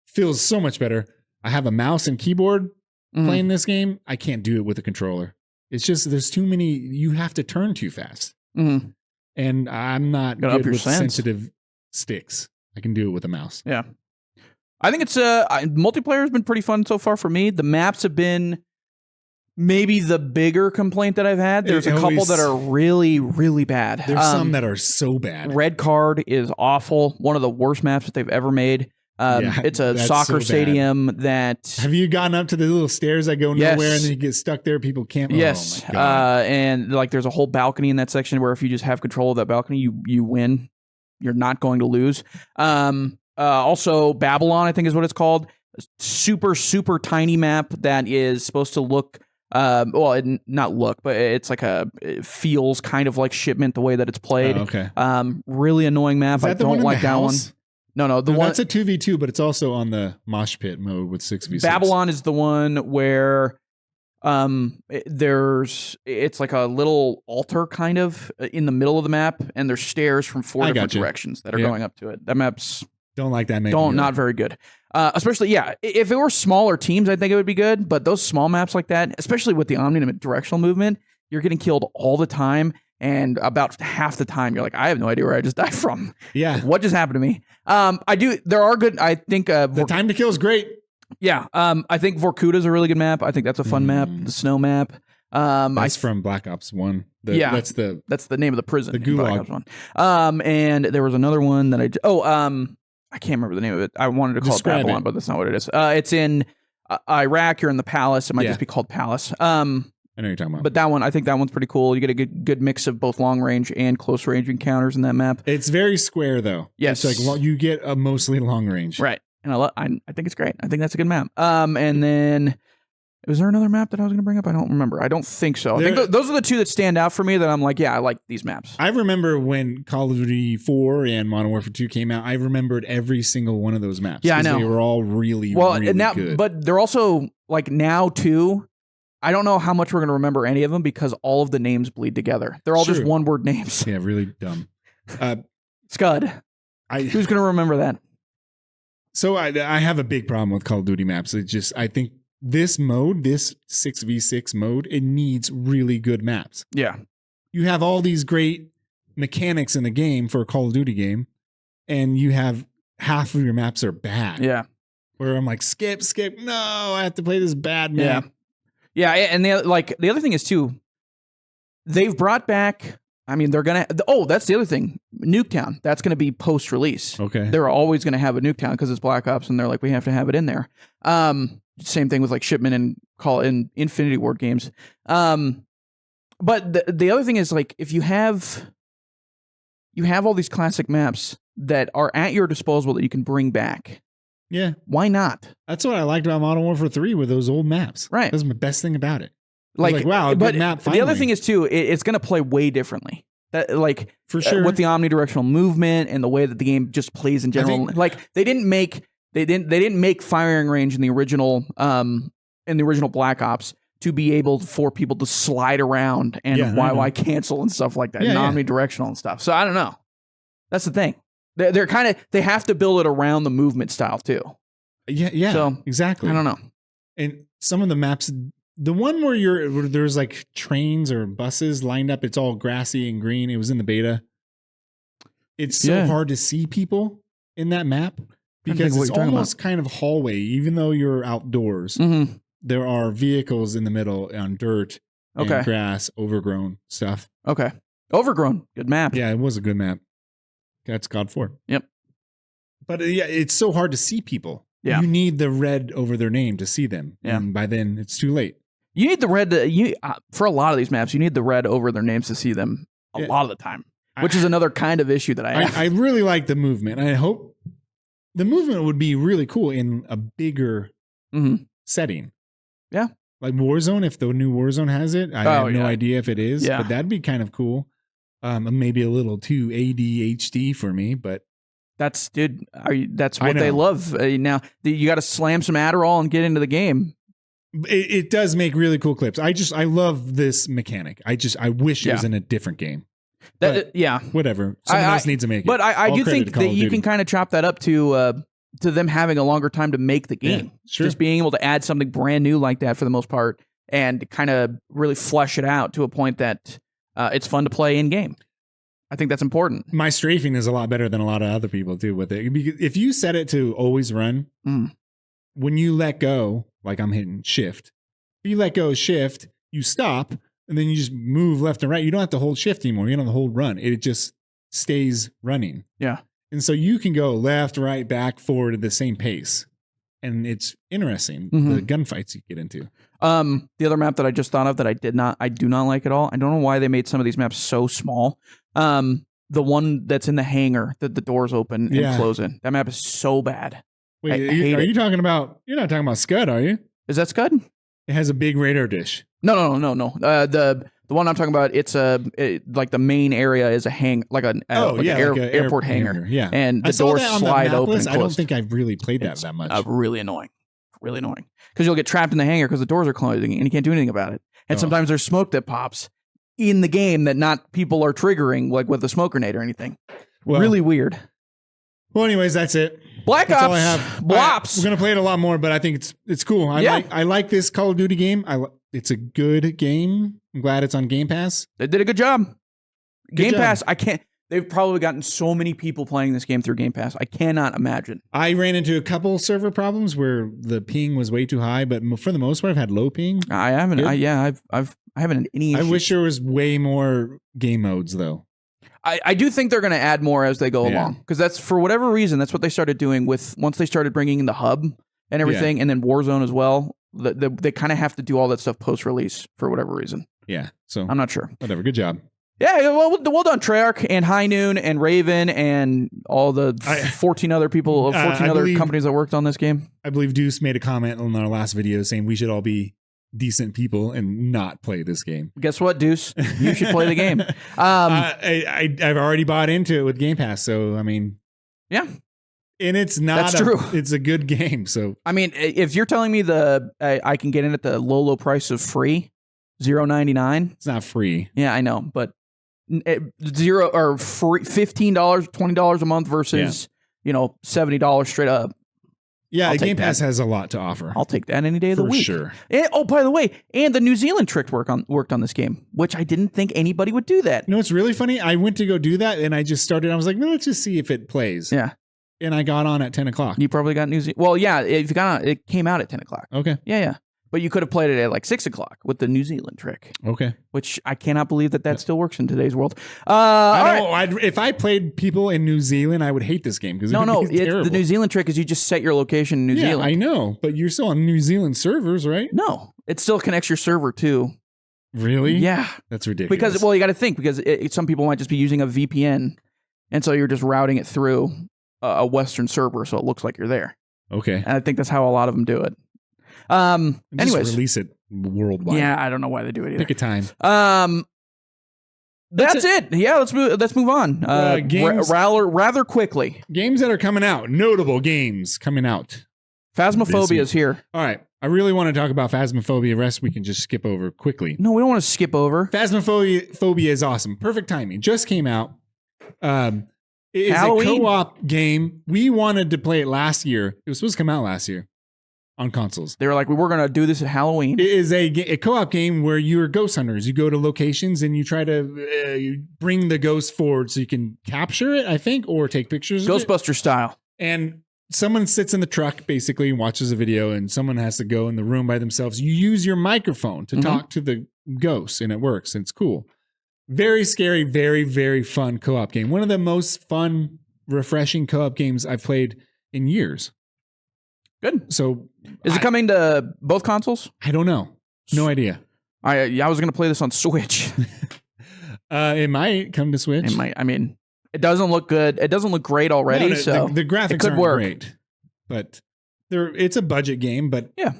Feels so much better. I have a mouse and keyboard Mhm. playing this game. I can't do it with a controller. It's just there's too many. You have to turn too fast, Mhm. and I'm not Gotta up good your with sense. sensitive sticks. I can do it with a mouse. Yeah. I think it's multiplayer has been pretty fun so far for me. The maps have been maybe the bigger complaint that I've had. There's It a couple always- that are really, really bad. There's some that are so bad. Red Card is awful. One of the worst maps that they've ever made. Yeah, It's a that's soccer so bad. stadium that. Have you gotten up to the little stairs that go Yes. nowhere and then you get stuck there? People can't. Yes, Oh my God. and like there's a whole balcony in that section where if you just have control of that balcony, you win. You're not going to lose. Also, Babylon, I think is what it's called. Super, super tiny map that is supposed to look. Not look, but it's like it feels kind of like Shipment the way that it's played. Oh, okay. Really annoying map. Is that I the one don't in like the that one. house? No, the No, one. that's a 2v2, but it's also on the mosh pit mode with 6v6. Babylon is the one where it's like a little altar kind of in the middle of the map, and there's stairs from four I different gotcha. directions that are Yeah. going up to it. That map's Don't like that. not very good. Especially, if it were smaller teams, I think it would be good. But those small maps like that, especially with the omnidirectional movement, you're getting killed all the time. And about half the time, you're like, I have no idea where I just died from. Yeah. What just happened to me? There are good. I think The time to kill is great. Yeah, I think Vorkuta is a really good map. I think that's a fun map. The snow map. That's from Black Ops 1. Yeah. That's the name of the prison. The in Black Gulag. Ops 1. And there was another one that I can't remember the name of it. I wanted to call Describe it Babylon, it. but that's not what it is. It's in Iraq. You're in the palace. It might Yeah. just be called Palace. I know what you're talking about. But that one, I think that one's pretty cool. You get a good mix of both long range and close range encounters in that map. It's very square though. Yes. It's like you get a mostly long range. Right. And I think it's great. I think that's a good map. And then was there another map that I was going to bring up? I don't remember. I don't think so. I think those are the two that stand out for me that I'm like, yeah, I like these maps. I remember when Call of Duty 4 and Modern Warfare 2 came out, I remembered every single one of those maps. Yeah, I know. They were all really now, good. but they're also like now too. I don't know how much we're going to remember any of them because all of the names bleed together. They're all just True. one word names. Yeah, really dumb. Scud. Who's going to remember that? So I have a big problem with Call of Duty maps. I think this mode, this 6v6 mode, it needs really good maps. Yeah. You have all these great mechanics in the game for a Call of Duty game, and you have half of your maps are bad. Yeah. Where I'm like, skip. No, I have to play this bad map. Yeah. And the other thing is too, they've brought back. I mean, they're gonna. Oh, that's the other thing. Nuketown. That's gonna be post release. Okay. They're always gonna have a Nuketown because it's Black Ops, and they're like, we have to have it in there. Same thing with like Shipment and Infinity Ward games. But the other thing is like if you have all these classic maps that are at your disposal that you can bring back. Yeah. Why not? That's what I liked about Modern Warfare 3 with those old maps. Right. That's the best thing about it. Like wow, a good map. The other finally. thing is too, it's going to play way differently. That for sure with the omnidirectional movement and the way that the game just plays in general. Like they didn't make firing range in the original Black Ops to be able for people to slide around and YY cancel and stuff like that, and omnidirectional and stuff. So I don't know. That's the thing. They're kind of they have to build it around the movement style too. Yeah. So exactly. I don't know. And some of the maps. The one where there's like trains or buses lined up, it's all grassy and green. It was in the beta. It's so hard to see people in that map because it's almost kind of hallway, even though you're outdoors. Mm-hmm. There are vehicles in the middle on dirt and grass, overgrown stuff. Okay. Overgrown. Good map. Yeah, it was a good map. That's God 4. Yep. But it's so hard to see people. Yeah. You need the red over their name to see them. Yeah. And by then, it's too late. You need the red for a lot of these maps. You need the red over their names to see them a lot of the time, which is another kind of issue that I have. I really like the movement. I hope the movement would be really cool in a bigger setting. Yeah. Like Warzone, if the new Warzone has it. I have no idea if it is, but that'd be kind of cool. Maybe a little too ADHD for me, but that's what they love. Now you got to slam some Adderall and get into the game. It does make really cool clips. I love this mechanic. I wish it was in a different game. Whatever. Someone else needs to make it. But I do think that you can kind of chop that up to them having a longer time to make the game. Yeah, sure. Just being able to add something brand new like that for the most part and kind of really flesh it out to a point that it's fun to play in game. I think that's important. My strafing is a lot better than a lot of other people do with it. Because if you set it to always run, when you let go, like I'm hitting shift, if you let go shift, you stop, and then you just move left and right. You don't have to hold shift anymore. You don't have to hold run. It just stays running. Yeah. And so you can go left, right, back, forward at the same pace. And it's interesting, the gunfights you get into. The other map that I just thought of that I do not like at all. I don't know why they made some of these maps so small. The one that's in the hangar that the doors open and close in. That map is so bad. Wait, you're not talking about Scud, are you? Is that Scud? It has a big radar dish. No. The one I'm talking about, it's like the main area is a airport hangar. Yeah, and the doors slide open. And I don't think I've really played that much. Really annoying, because you'll get trapped in the hangar because the doors are closing and you can't do anything about it. And sometimes there's smoke that pops in the game that not people are triggering, like with a smoke grenade or anything. Well, really weird. Well, anyways, that's it. Black Ops. All I have. Blops. We're gonna play it a lot more, but I think it's cool. I like this Call of Duty game. It's a good game. I'm glad it's on Game Pass. They did a good job. Game Pass. I can't. They've probably gotten so many people playing this game through Game Pass. I cannot imagine. I ran into a couple server problems where the ping was way too high, but for the most part, I've had low ping. I haven't. Good. I haven't had any I issues. wish there was way more game modes, though. I do think they're going to add more as they go Yeah. along, because that's, for whatever reason, that's what they started doing with, once they started bringing in the hub and everything, and then Warzone as well. They kind of have to do all that stuff post-release for whatever reason. Yeah, so I'm not sure. whatever. Good job. Yeah, well done, Treyarch and High Noon and Raven and all the 14 other people, 14 I other believe- companies that worked on this game. I believe Deuce made a comment on our last video saying we should all be decent people and not play this game. Guess what, Deuce? You should play the game. I've already bought into it with Game Pass, so I mean, Yeah. and it's not That's true. It's a good game, so I mean, if you're telling me I can get in at the low price of free, $0.99. it's not free. Yeah, I know, but zero or free $15, $20 a month versus $70 straight up. Yeah, I'll take Game Pass that. has a lot to offer. I'll take that any day of the for week. sure. And, oh, by the way, and the New Zealand trick worked on this game, which I didn't think anybody would do that. You know, it's really funny. I went to go do that, and I just started. I was like, no, let's just see if it plays. Yeah, And I got on at 10 o'clock. you probably got New Zealand. Well, yeah, if you got on, it came out at 10 o'clock. Okay. Yeah. But you could have played it at like 6 o'clock with the New Zealand trick, Okay. which I cannot believe that still works in today's world. All I right. know. If I played people in New Zealand, I would hate this game because No, it's it's terrible. the New Zealand trick is you just set your location in New yeah, Zealand. I know, but you're still on New Zealand servers, right? No, it still connects your server too. Really? Yeah, That's ridiculous. because you got to think, because some people might just be using a VPN, and so you're just routing it through a Western server, so it looks like you're there. okay. And I think that's how a lot of them do it. Just Anyways, release it worldwide. yeah, I don't know why they do it Pick either. a time. That's it. Yeah, let's move on. Games- Rather quickly. Games that are coming out. Notable games coming out. Phasmophobia is here. All right. I really want to talk about Phasmophobia. The rest we can just skip over quickly. No, we don't want to skip over. Phasmophobia is awesome. Perfect timing. Just came out. It is Halloween? a co-op game. We wanted to play it last year. It was supposed to come out last year on consoles. They were like, we were going to do this at Halloween. It is a co-op game where you're ghost hunters. You go to locations and you try to you bring the ghost forward so you can capture it, I think, or take pictures of it. Ghostbuster style. And someone sits in the truck basically and watches a video, and someone has to go in the room by themselves. You use your microphone to talk to the ghosts, and it works. And it's cool. Very scary, very, very fun co-op game. One of the most fun, refreshing co-op games I've played in years. Good. So Is it coming to both consoles? I don't know. No idea. I was going to play this on Switch. It might come to Switch. It might. I mean, it doesn't look good. It doesn't look great already. No, So the graphics could aren't work. great, but it's a budget game, but Yeah.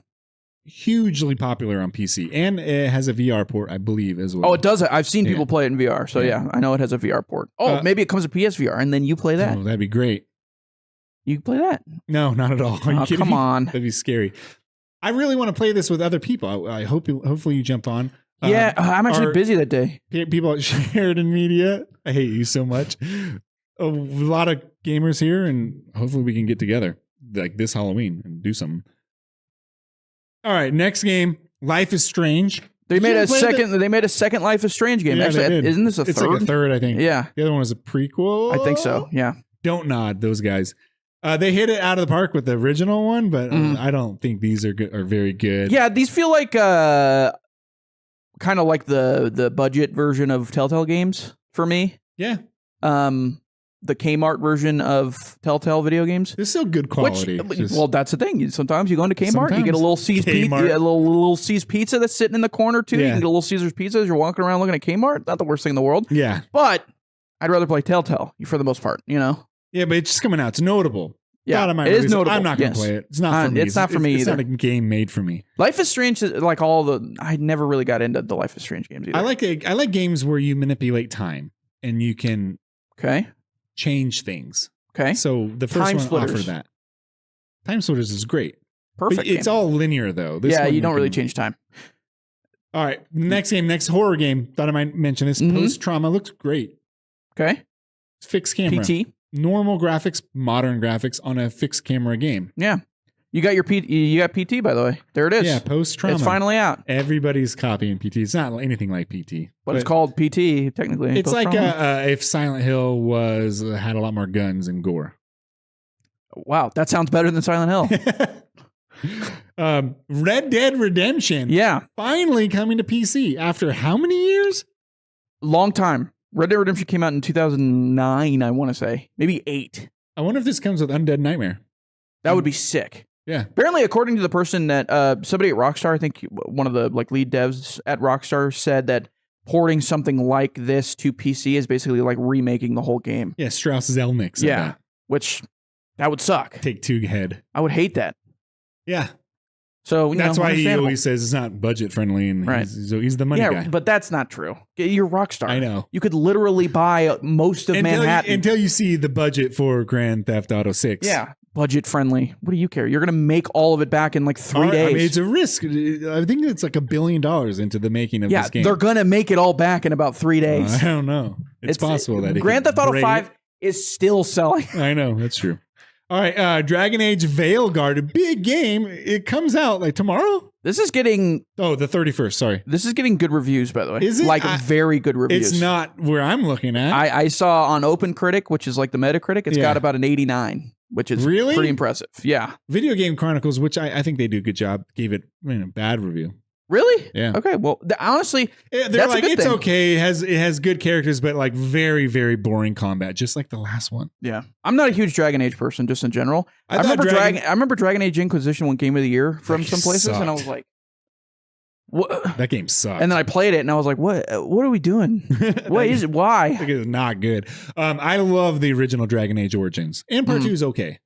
hugely popular on PC, and it has a VR port, I believe, as well. Oh, it does. I've seen Yeah. people play it in VR. So yeah, I know it has a VR port. Oh, maybe it comes to PSVR, and then you play that. Oh, that'd be great. You can play that. No, not at all. Are you Oh, kidding come me? on. That'd be scary. I really want to play this with other people. I hope hopefully you jump on. Yeah, I'm actually our- busy that day. People at Sheridan Media, I hate you so much. A lot of gamers here, and hopefully we can get together like this Halloween and do something. All right, next game, Life is Strange. They Did made you a play second. They made a second Life is Strange game. Yeah, Actually, they did. isn't this a It's third? like a third, I think. Yeah, The other one was a prequel. I think so. Yeah. Don't nod, those guys. They hit it out of the park with the original one, but I don't think these are good, are very good. Yeah, these feel like kind of like the budget version of Telltale games for me. Yeah. The Kmart version of Telltale video games. It's still good quality. Which, Just- well, that's the thing. Sometimes you go into Kmart, you get a Sometimes. little C's pizza, Kmart. a little C's pizza that's sitting in the corner too. You Yeah. can get a little Caesar's pizza as you're walking around looking at Kmart. Not the worst thing in the world, yeah. but I'd rather play Telltale for the most part. You know, Yeah, but it's just coming out. It's notable. yeah, God, I might it is release notable. I'm not going yes. to play it. It's not for me. It's not for me It's either. not a game made for me. Life is Strange, like all the. I never really got into the Life is Strange games either. I like games where you manipulate time and you can Okay. change things. Okay. So the first Time one Splitters. offered that. Time Splitters is great. Perfect. But it's game. all linear though. This yeah, one you don't really can- change time. All right, next game, next horror game. Thought I might mention this. Mhm. Post Trauma looks great. Okay. Fixed camera. PT. Normal graphics, modern graphics on a fixed camera game. Yeah. You got your you got PT, by the way. There it is. Yeah, post-trauma. It's finally out. Everybody's copying PT. It's not anything like PT. But it's called PT, technically. It's like if Silent Hill had a lot more guns and gore. Wow, that sounds better than Silent Hill. Red Dead Redemption. Yeah. Finally coming to PC after how many years? Long time. Red Dead Redemption came out in 2009, I want to say. Maybe 8. I wonder if this comes with Undead Nightmare. That would be sick. Yeah. Apparently, according to the person that somebody at Rockstar, I think one of the like lead devs at Rockstar, said that porting something like this to PC is basically like remaking the whole game. Yeah, Strauss Zelnick said that. Which that would suck. Take-Two head. I would hate that. Yeah. So that's why he always says it's not budget friendly, and right. he's the money guy. But that's not true. You're Rockstar. I know. You could literally buy most of Manhattan until you see the budget for Grand Theft Auto 6. Yeah. Budget friendly. What do you care? You're going to make all of it back in like 3 days. I mean, it's a risk. I think it's like $1 billion into the making of this game. They're going to make it all back in about 3 days. I don't know. It's possible that Grand Theft Auto 5 is still selling. I know. That's true. All right. Dragon Age Veilguard, a big game. It comes out like tomorrow? This is getting... Oh, the 31st. Sorry. This is getting good reviews, by the way. Is it? Like very good reviews. It's not where I'm looking at. I saw on OpenCritic, which is like the Metacritic, it's got about an 89. Which is pretty impressive. Yeah. Video Game Chronicles, which I think they do a good job, gave it a bad review. Really? Yeah. Okay. Well, honestly, they're that's like, a good it's thing. okay. It has good characters, but like very, very boring combat, just like the last one. Yeah. I'm not a huge Dragon Age person, just in general. I remember Dragon Age Inquisition won Game of the Year from some places, sucked. and I was like, what? That game sucked. And then I played it, and I was like, what are we doing? What is it? Why? It is not good. I love the original Dragon Age Origins, and Part 2 is okay.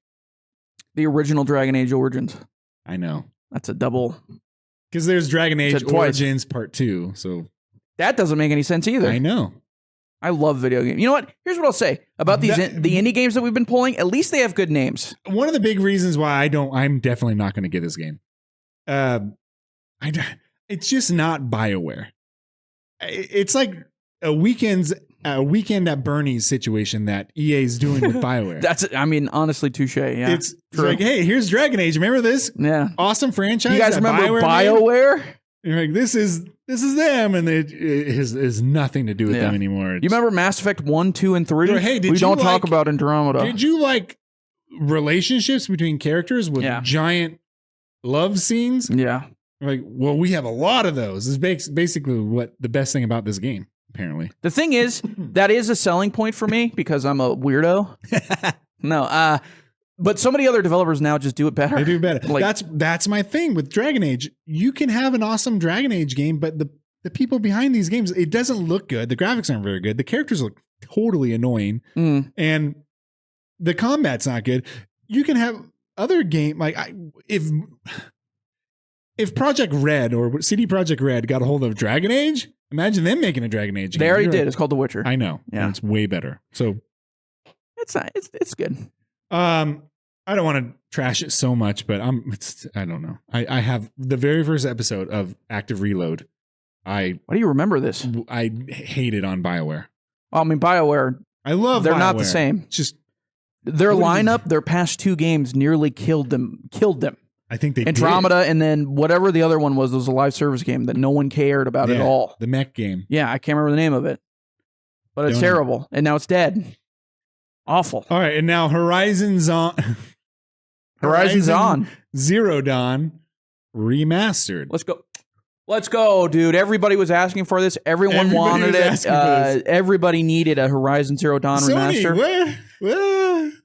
The original Dragon Age Origins. I know. That's a double. Because there's Dragon Age Said twice. Origins Part 2, so That doesn't make any sense either. I know. I love video games. You know what? Here's what I'll say about the indie games that we've been pulling. At least they have good names. One of the big reasons why I'm definitely not going to get this game. It's just not BioWare. It's like a weekend at Bernie's situation that EA's doing with BioWare. Honestly, touche. Yeah, it's like, hey, here's Dragon Age. Remember this? Yeah, awesome franchise. You guys remember BioWare? You're like, this is them, and it has nothing to do with them anymore. You remember Mass Effect 1, 2, and 3? Hey, we don't talk about Andromeda. Did you like relationships between characters with giant love scenes? Yeah. Like, well, we have a lot of those. This is basically what the best thing about this game, apparently. The thing is, that is a selling point for me because I'm a weirdo. No, but so many other developers now just do it better. They do better. Like, that's my thing with Dragon Age. You can have an awesome Dragon Age game, but the people behind these games, it doesn't look good. The graphics aren't very good. The characters look totally annoying, and the combat's not good. You can have other game if Project Red or CD Projekt Red got a hold of Dragon Age, imagine them making a Dragon Age game. They already did. It's called The Witcher. I know. Yeah. And it's way better. So it's good. I don't want to trash it so much, but I don't know. I have the very first episode of Active Reload. Why do you remember this? I hated on BioWare. Well, I mean, BioWare. I love. They're BioWare. not the same. It's just their lineup. Their past 2 games nearly killed them. I think they Andromeda, and then whatever the other one was a live service game that no one cared about at all. The mech game. Yeah, I can't remember the name of it, but it's terrible, and now it's dead. Awful. All right, and now Horizon Zero Dawn remastered. Let's go, dude. Everybody was asking for this. Everyone wanted it. Everybody needed a Horizon Zero Dawn remaster.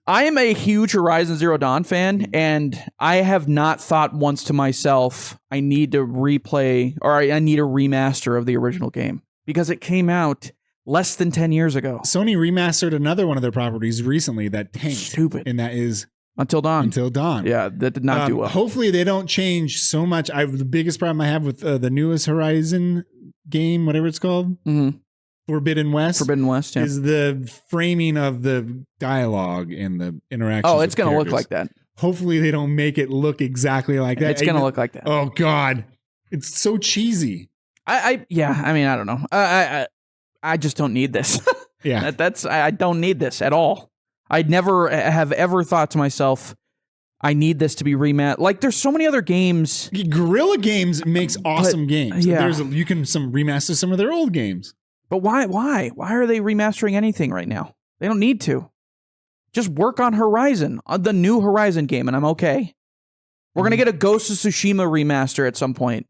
I am a huge Horizon Zero Dawn fan, and I have not thought once to myself, I need to replay or I need a remaster of the original game because it came out less than 10 years ago. Sony remastered another one of their properties recently that tanked. Stupid. And that is Until Dawn. Yeah, that did not do well. Hopefully they don't change so much. The biggest problem I have with the newest Horizon game, whatever it's called, Forbidden West, is the framing of the dialogue and the interactions. Oh, it's going to look like that. Hopefully they don't make it look exactly like that. It's going to look like that. Oh God, it's so cheesy. I don't know. I just don't need this. Yeah, I don't need this at all. I never have ever thought to myself, I need this to be remastered. Like, there's so many other games. Guerrilla Games makes awesome games. yeah. You can remaster some of their old games. But why? Why are they remastering anything right now? They don't need to. Just work on Horizon, on the new Horizon game, and I'm okay. We're going to get a Ghost of Tsushima remaster at some point.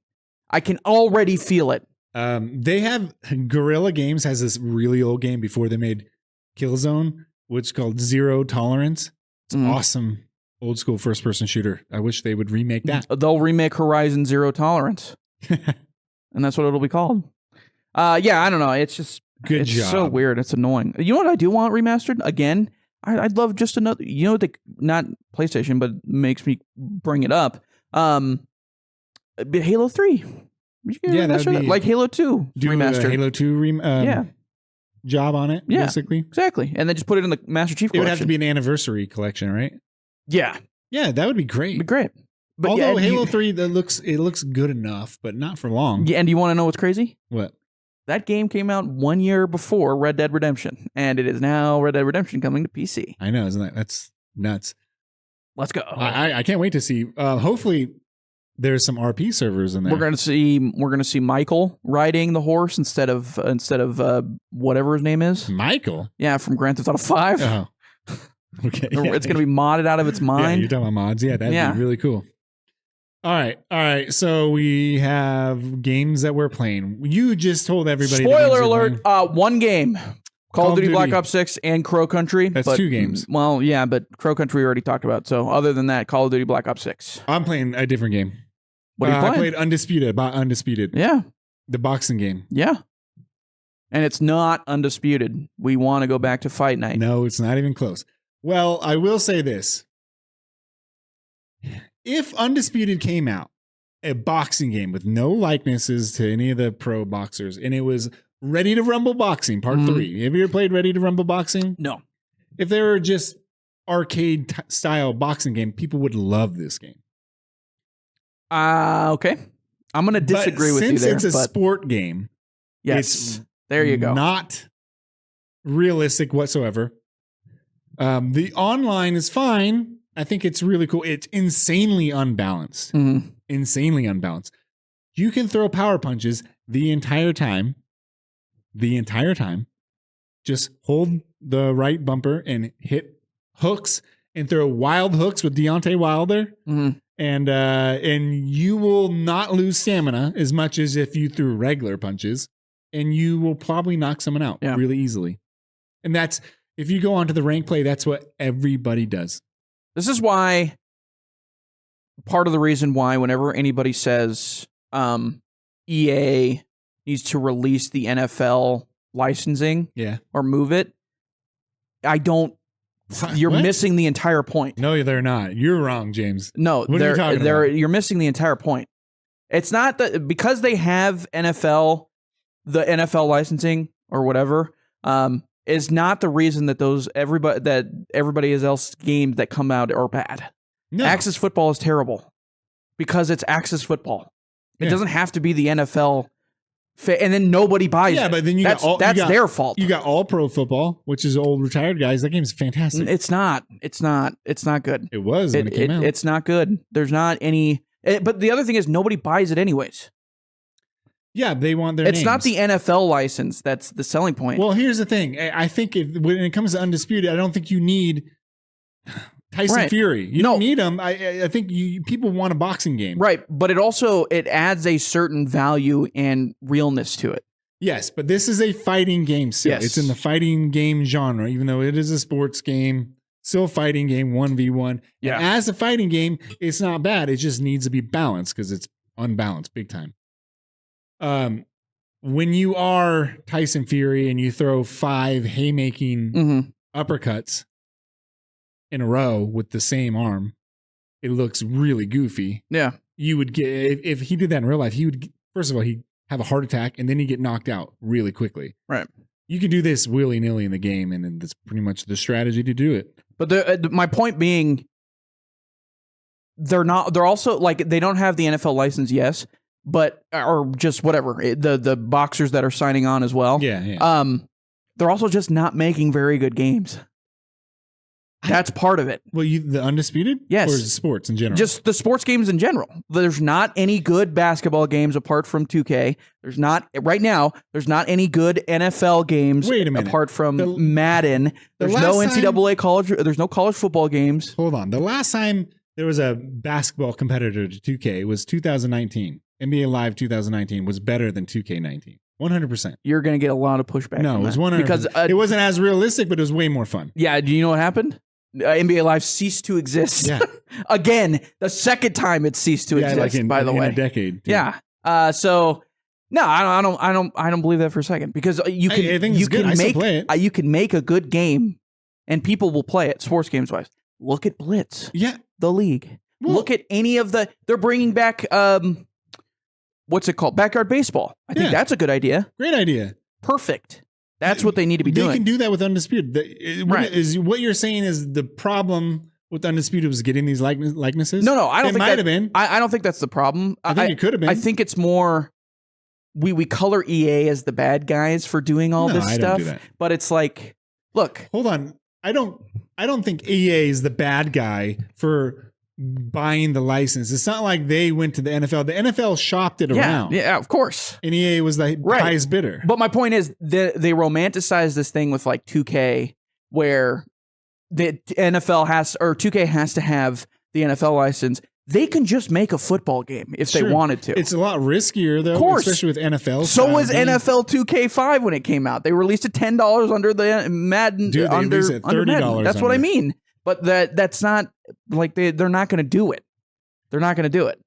I can already feel it. They have Guerrilla Games has this really old game before they made Killzone, which is called Zero Tolerance. It's awesome old school first person shooter. I wish they would remake that. They'll remake Horizon Zero Tolerance. And that's what it'll be called. Yeah, I don't know. It's just Good job. It's so weird. It's annoying. You know what I do want remastered? Again, I'd love just another, not PlayStation, but makes me bring it up. Halo 3. Yeah, that would be, like Halo 2 do remastered. a Halo 2 job on it, basically. Exactly. And then just put it in the Master Chief collection. It would have to be an anniversary collection, right? Yeah. Yeah, that would be great. It'd be great. But although Halo 3 it looks good enough, but not for long. Yeah, and do you want to know what's crazy? What? That game came out 1 year before Red Dead Redemption, and it is now Red Dead Redemption coming to PC. I know, isn't that's nuts? Let's go. I can't wait to see. Hopefully, there's some RP servers in there. We're gonna see Michael riding the horse instead of whatever his name is. Michael. Yeah, from Grand Theft Auto 5. Oh. Okay. It's gonna be modded out of its Yeah, mind. you're talking about mods. Yeah, that'd be really cool. All right. So we have games that we're playing. You just told everybody. Spoiler alert! One game. Call of Duty Black Ops 6 and Crow Country. That's 2 games. Well, yeah, but Crow Country we already talked about. So other than that, Call of Duty Black Ops 6. I'm playing a different game. What are you playing? I played Undisputed. Yeah. The boxing game. Yeah. And it's not Undisputed. We want to go back to Fight Night. No, it's not even close. Well, I will say this. If Undisputed came out, a boxing game with no likenesses to any of the pro boxers, and it was Ready to Rumble Boxing Part 3. Have you ever played Ready to Rumble Boxing? No. If they were just arcade style boxing game, people would love this game. Okay. I'm going to disagree with you there. Since it's a sport game, yes, there you go. Not realistic whatsoever. The online is fine. I think it's really cool. It's insanely unbalanced. Mm-hmm. Insanely unbalanced. You can throw power punches the entire time. Just hold the right bumper and hit hooks and throw wild hooks with Deontay Wilder. Mm-hmm. And you will not lose stamina as much as if you threw regular punches, and you will probably knock someone out really easily. And that's, if you go onto the rank play, that's what everybody does. This is why, part of the reason why whenever anybody says EA needs to release the NFL licensing or move it, you're missing the entire point. No, they're not. You're wrong, James. No, what are you talking about? You're missing the entire point. It's not that because they have the NFL licensing or whatever, is not the reason that everybody else games that come out are bad. No. Axis football is terrible because it's Axis football. It doesn't have to be the NFL. And then nobody buys it. Yeah, but then that's their fault. You got All Pro Football, which is old retired guys. That game's fantastic. It's not good. It was when it came out. It's not good. There's not any. But the other thing is nobody buys it anyways. Yeah, they want their names. It's not the NFL license that's the selling point. Well, here's the thing. I think when it comes to Undisputed, I don't think you need Tyson Fury. You don't need him. I think people want a boxing game. Right, but it adds a certain value and realness to it. Yes, but this is a fighting game still. Yes. It's in the fighting game genre, even though it is a sports game. Still a fighting game, 1v1. Yeah. And as a fighting game, it's not bad. It just needs to be balanced because it's unbalanced big time. When you are Tyson Fury and you throw 5 haymaking uppercuts in a row with the same arm, it looks really goofy. Yeah. You would get, if he did that in real life, first of all, he'd have a heart attack and then he'd get knocked out really quickly. Right. You could do this willy-nilly in the game, and that's pretty much the strategy to do it. But my point being, they're also like, they don't have the NFL license, yes, but, or just whatever, the boxers that are signing on as well. Yeah. They're also just not making very good games. That's part of it. Well, the Undisputed? Yes. Or is it sports in general? Just the sports games in general. There's not any good basketball games apart from 2K. There's not right now. There's not any good NFL games. Wait a minute. Apart from Madden. There's no NCAA college. There's no college football games. Hold on. The last time there was a basketball competitor to 2K was 2019. NBA Live 2019 was better than 2K19. 100%. You're going to get a lot of pushback. No, from it was that. 100%. Because it wasn't as realistic, but it was way more fun. Yeah. Do you know what happened? NBA Live ceased to exist. Yeah. Again, the second time it ceased to exist. Like by the way, in a decade. Too. Yeah. So no, I don't believe that for a second because you can. I think it's good. I still play it. You can make a good game, and people will play it. Sports games wise, look at Blitz. Yeah. The league. Well, look at any of the. They're bringing back. What's it called? Backyard baseball. I think that's a good idea. Great idea. Perfect. That's what they need to be doing. They can do that with Undisputed. What you're saying is the problem with Undisputed was getting these likenesses? No, I don't think might have been. I don't think that's the problem. I think it could have been. I think it's more we color EA as the bad guys for doing all this stuff. Don't do that. But it's like, look. Hold on. I don't think EA is the bad guy for buying the license. It's not like they went to the NFL. The NFL shopped it around. Yeah, of course. And EA was the highest bidder. But my point is they romanticize this thing with like 2K where the NFL has or 2K has to have the NFL license. They can just make a football game if they wanted to. It's a lot riskier though, of course. Especially with NFL. So was NFL 2K5 when it came out. They released it $10 under the Madden. Dude, they released it $30. That's what I mean. But that's not like they're not going to do it. They're not going to do it.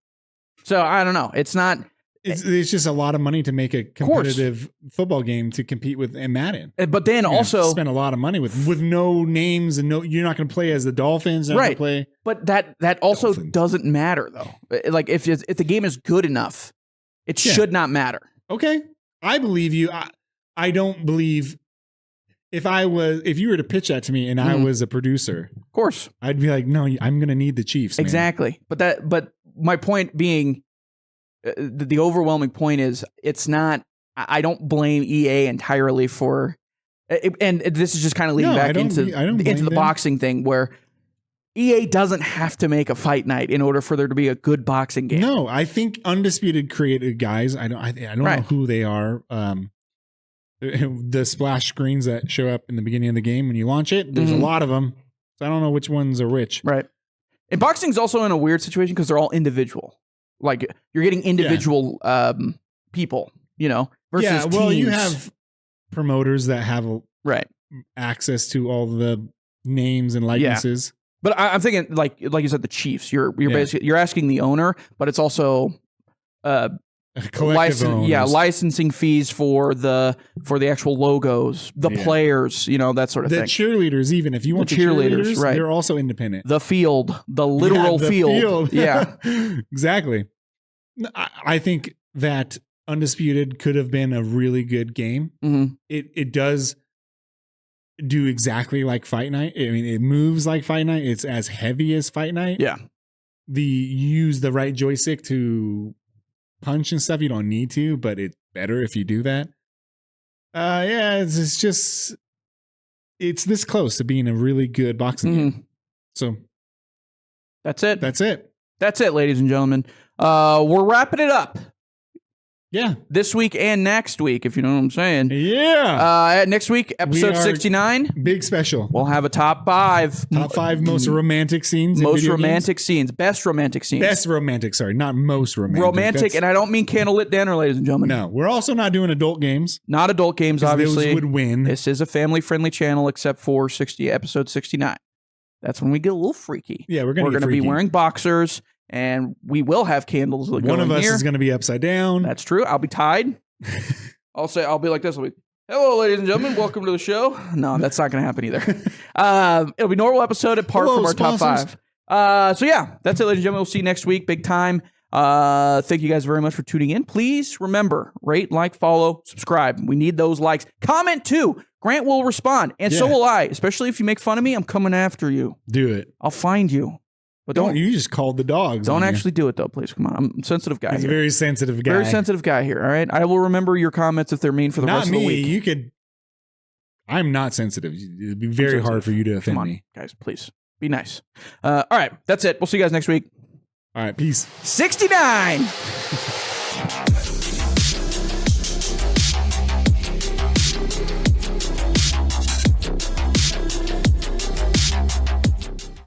So I don't know. It's not. It's just a lot of money to make a competitive football game to compete with Madden. But then also spend a lot of money with no names and you're not going to play as the Dolphins. Right. Play. But that also doesn't matter though. Like if the game is good enough, it should not matter. Okay, I believe you. I don't believe. If you were to pitch that to me and I was a producer, of course, I'd be like, no, I'm going to need the Chiefs. Man. Exactly. But my point being, the overwhelming point is it's not. I don't blame EA entirely for, and this is just kind of leading back into the boxing thing where EA doesn't have to make a fight night in order for there to be a good boxing game. No, I think Undisputed created guys. I don't know who they are. The splash screens that show up in the beginning of the game when you launch it, there's a lot of them. So I don't know which ones are which. Right. And boxing's also in a weird situation because they're all individual. Like you're getting individual people, versus teams. You have promoters that have access to all the names and likenesses. But I'm thinking like you said, the Chiefs. You're basically you're asking the owner, but it's also licensing fees for the actual logos, the players, that sort of thing. The cheerleaders, even if you want the cheerleaders, right. They're also independent. The field, the literal field. Yeah, exactly. I think that Undisputed could have been a really good game. Mm-hmm. It does do exactly like Fight Night. I mean, it moves like Fight Night. It's as heavy as Fight Night. Yeah. You use the right joystick to punch and stuff. You don't need to, but it's better if you do that. It's this close to being a really good boxing game. So that's it. That's it, ladies and gentlemen. We're wrapping it up. Yeah. This week and next week, if you know what I'm saying. Yeah. Next week, episode 69. Big special. We'll have a top 5. Top 5 most romantic scenes. Most romantic scenes. Best romantic scenes. Best romantic, sorry. Not most romantic. Romantic, and I don't mean candlelit dinner, ladies and gentlemen. No. We're also not doing adult games. Not adult games, obviously. Those would win. This is a family-friendly channel except for episode 69. That's when we get a little freaky. Yeah, we're going to be wearing boxers. And we will have candles. One of us is going to be upside down. That's true. I'll be tied. I'll be like this. I'll be, hello, ladies and gentlemen. Welcome to the show. No, that's not going to happen either. It'll be normal episode apart from our sponsors. top 5. So yeah, that's it, ladies and gentlemen. We'll see you next week. Big time. Thank you guys very much for tuning in. Please remember, rate, like, follow, subscribe. We need those likes. Comment too. Grant will respond. And so will I. Especially if you make fun of me, I'm coming after you. Do it. I'll find you. But don't you just called the dogs. Don't actually do it though, please. Come on. I'm a sensitive guy. He's a very sensitive guy. Very sensitive guy here. All right. I will remember your comments if they're mean for the rest of the week. You could I'm not sensitive. It'd be very hard for you to offend Come on, me. guys, please be nice. All right, that's it. We'll see you guys next week. All right, peace. 69.